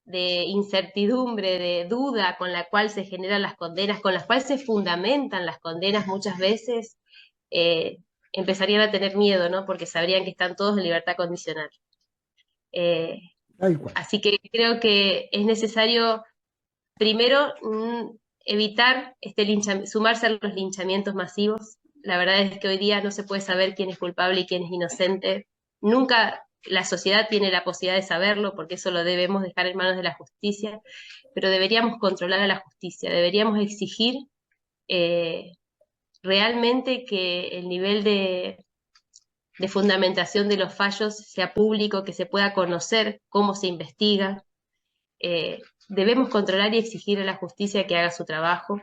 de incertidumbre, de duda con la cual se generan las condenas, con las cuales se fundamentan las condenas muchas veces, eh, empezarían a tener miedo, ¿no? Porque sabrían que están todos en libertad condicional. Eh, Tal cual. Así que creo que es necesario, primero, evitar sumarse a los linchamientos masivos. La verdad es que hoy día no se puede saber quién es culpable y quién es inocente. Nunca la sociedad tiene la posibilidad de saberlo, porque eso lo debemos dejar en manos de la justicia, pero deberíamos controlar a la justicia, deberíamos exigir eh, realmente que el nivel de fundamentación de los fallos sea público, que se pueda conocer cómo se investiga. Debemos controlar y exigir a la justicia que haga su trabajo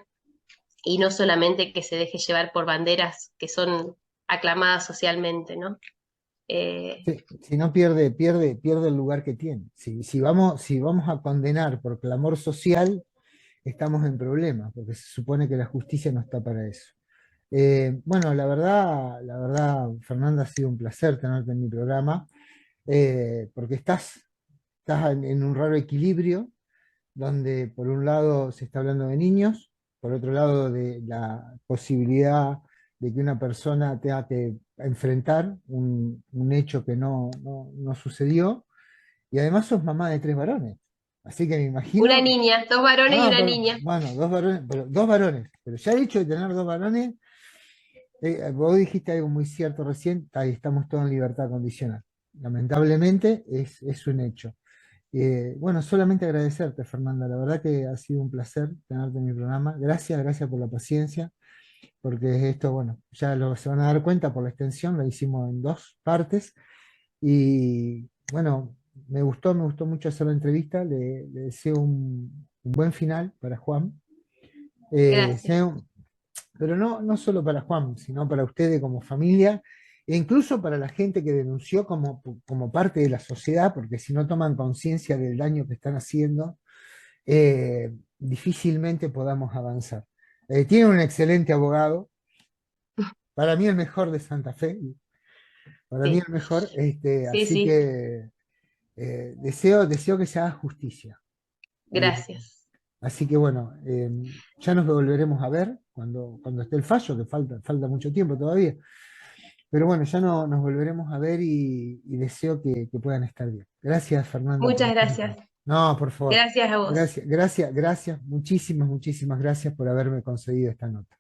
y no solamente que se deje llevar por banderas que son aclamadas socialmente, ¿no? Eh, Si no pierde el lugar que tiene. Si vamos a condenar por clamor social, estamos en problemas, porque se supone que la justicia no está para eso. Bueno, la verdad, Fernanda, ha sido un placer tenerte en mi programa, porque estás en un raro equilibrio, donde por un lado se está hablando de niños, por otro lado de la posibilidad de que una persona tenga que enfrentar un hecho que no sucedió, y además sos mamá de 3 varones. Así que me una imagino, niña, 2 varones y una niña. bueno, 2 varones, pero ya el hecho de tener 2 varones, vos dijiste algo muy cierto recién, ahí estamos todos en libertad condicional. Lamentablemente es un hecho. Bueno, solamente agradecerte, Fernanda. La verdad que ha sido un placer tenerte en mi programa. Gracias por la paciencia, porque esto, bueno, se van a dar cuenta por la extensión, lo hicimos en 2 partes. Y bueno, me gustó mucho hacer la entrevista. Le deseo un buen final para Juan. Eh, Gracias. sea un- pero no solo para Juan, sino para ustedes como familia, e incluso para la gente que denunció como parte de la sociedad, porque si no toman conciencia del daño que están haciendo, difícilmente podamos avanzar. Tiene un excelente abogado, para mí el mejor de Santa Fe, para mí Sí, el mejor, sí, así sí. que deseo que se haga justicia. Eh, Gracias. Así que bueno, ya nos volveremos a ver cuando esté el fallo, que falta mucho tiempo todavía. Pero bueno, ya no, nos volveremos a ver y deseo que puedan estar bien. Gracias, Fernanda, por Muchas este gracias. rato. No, por favor. Gracias a vos. Gracias, gracias, gracias. Muchísimas, muchísimas gracias por haberme concedido esta nota.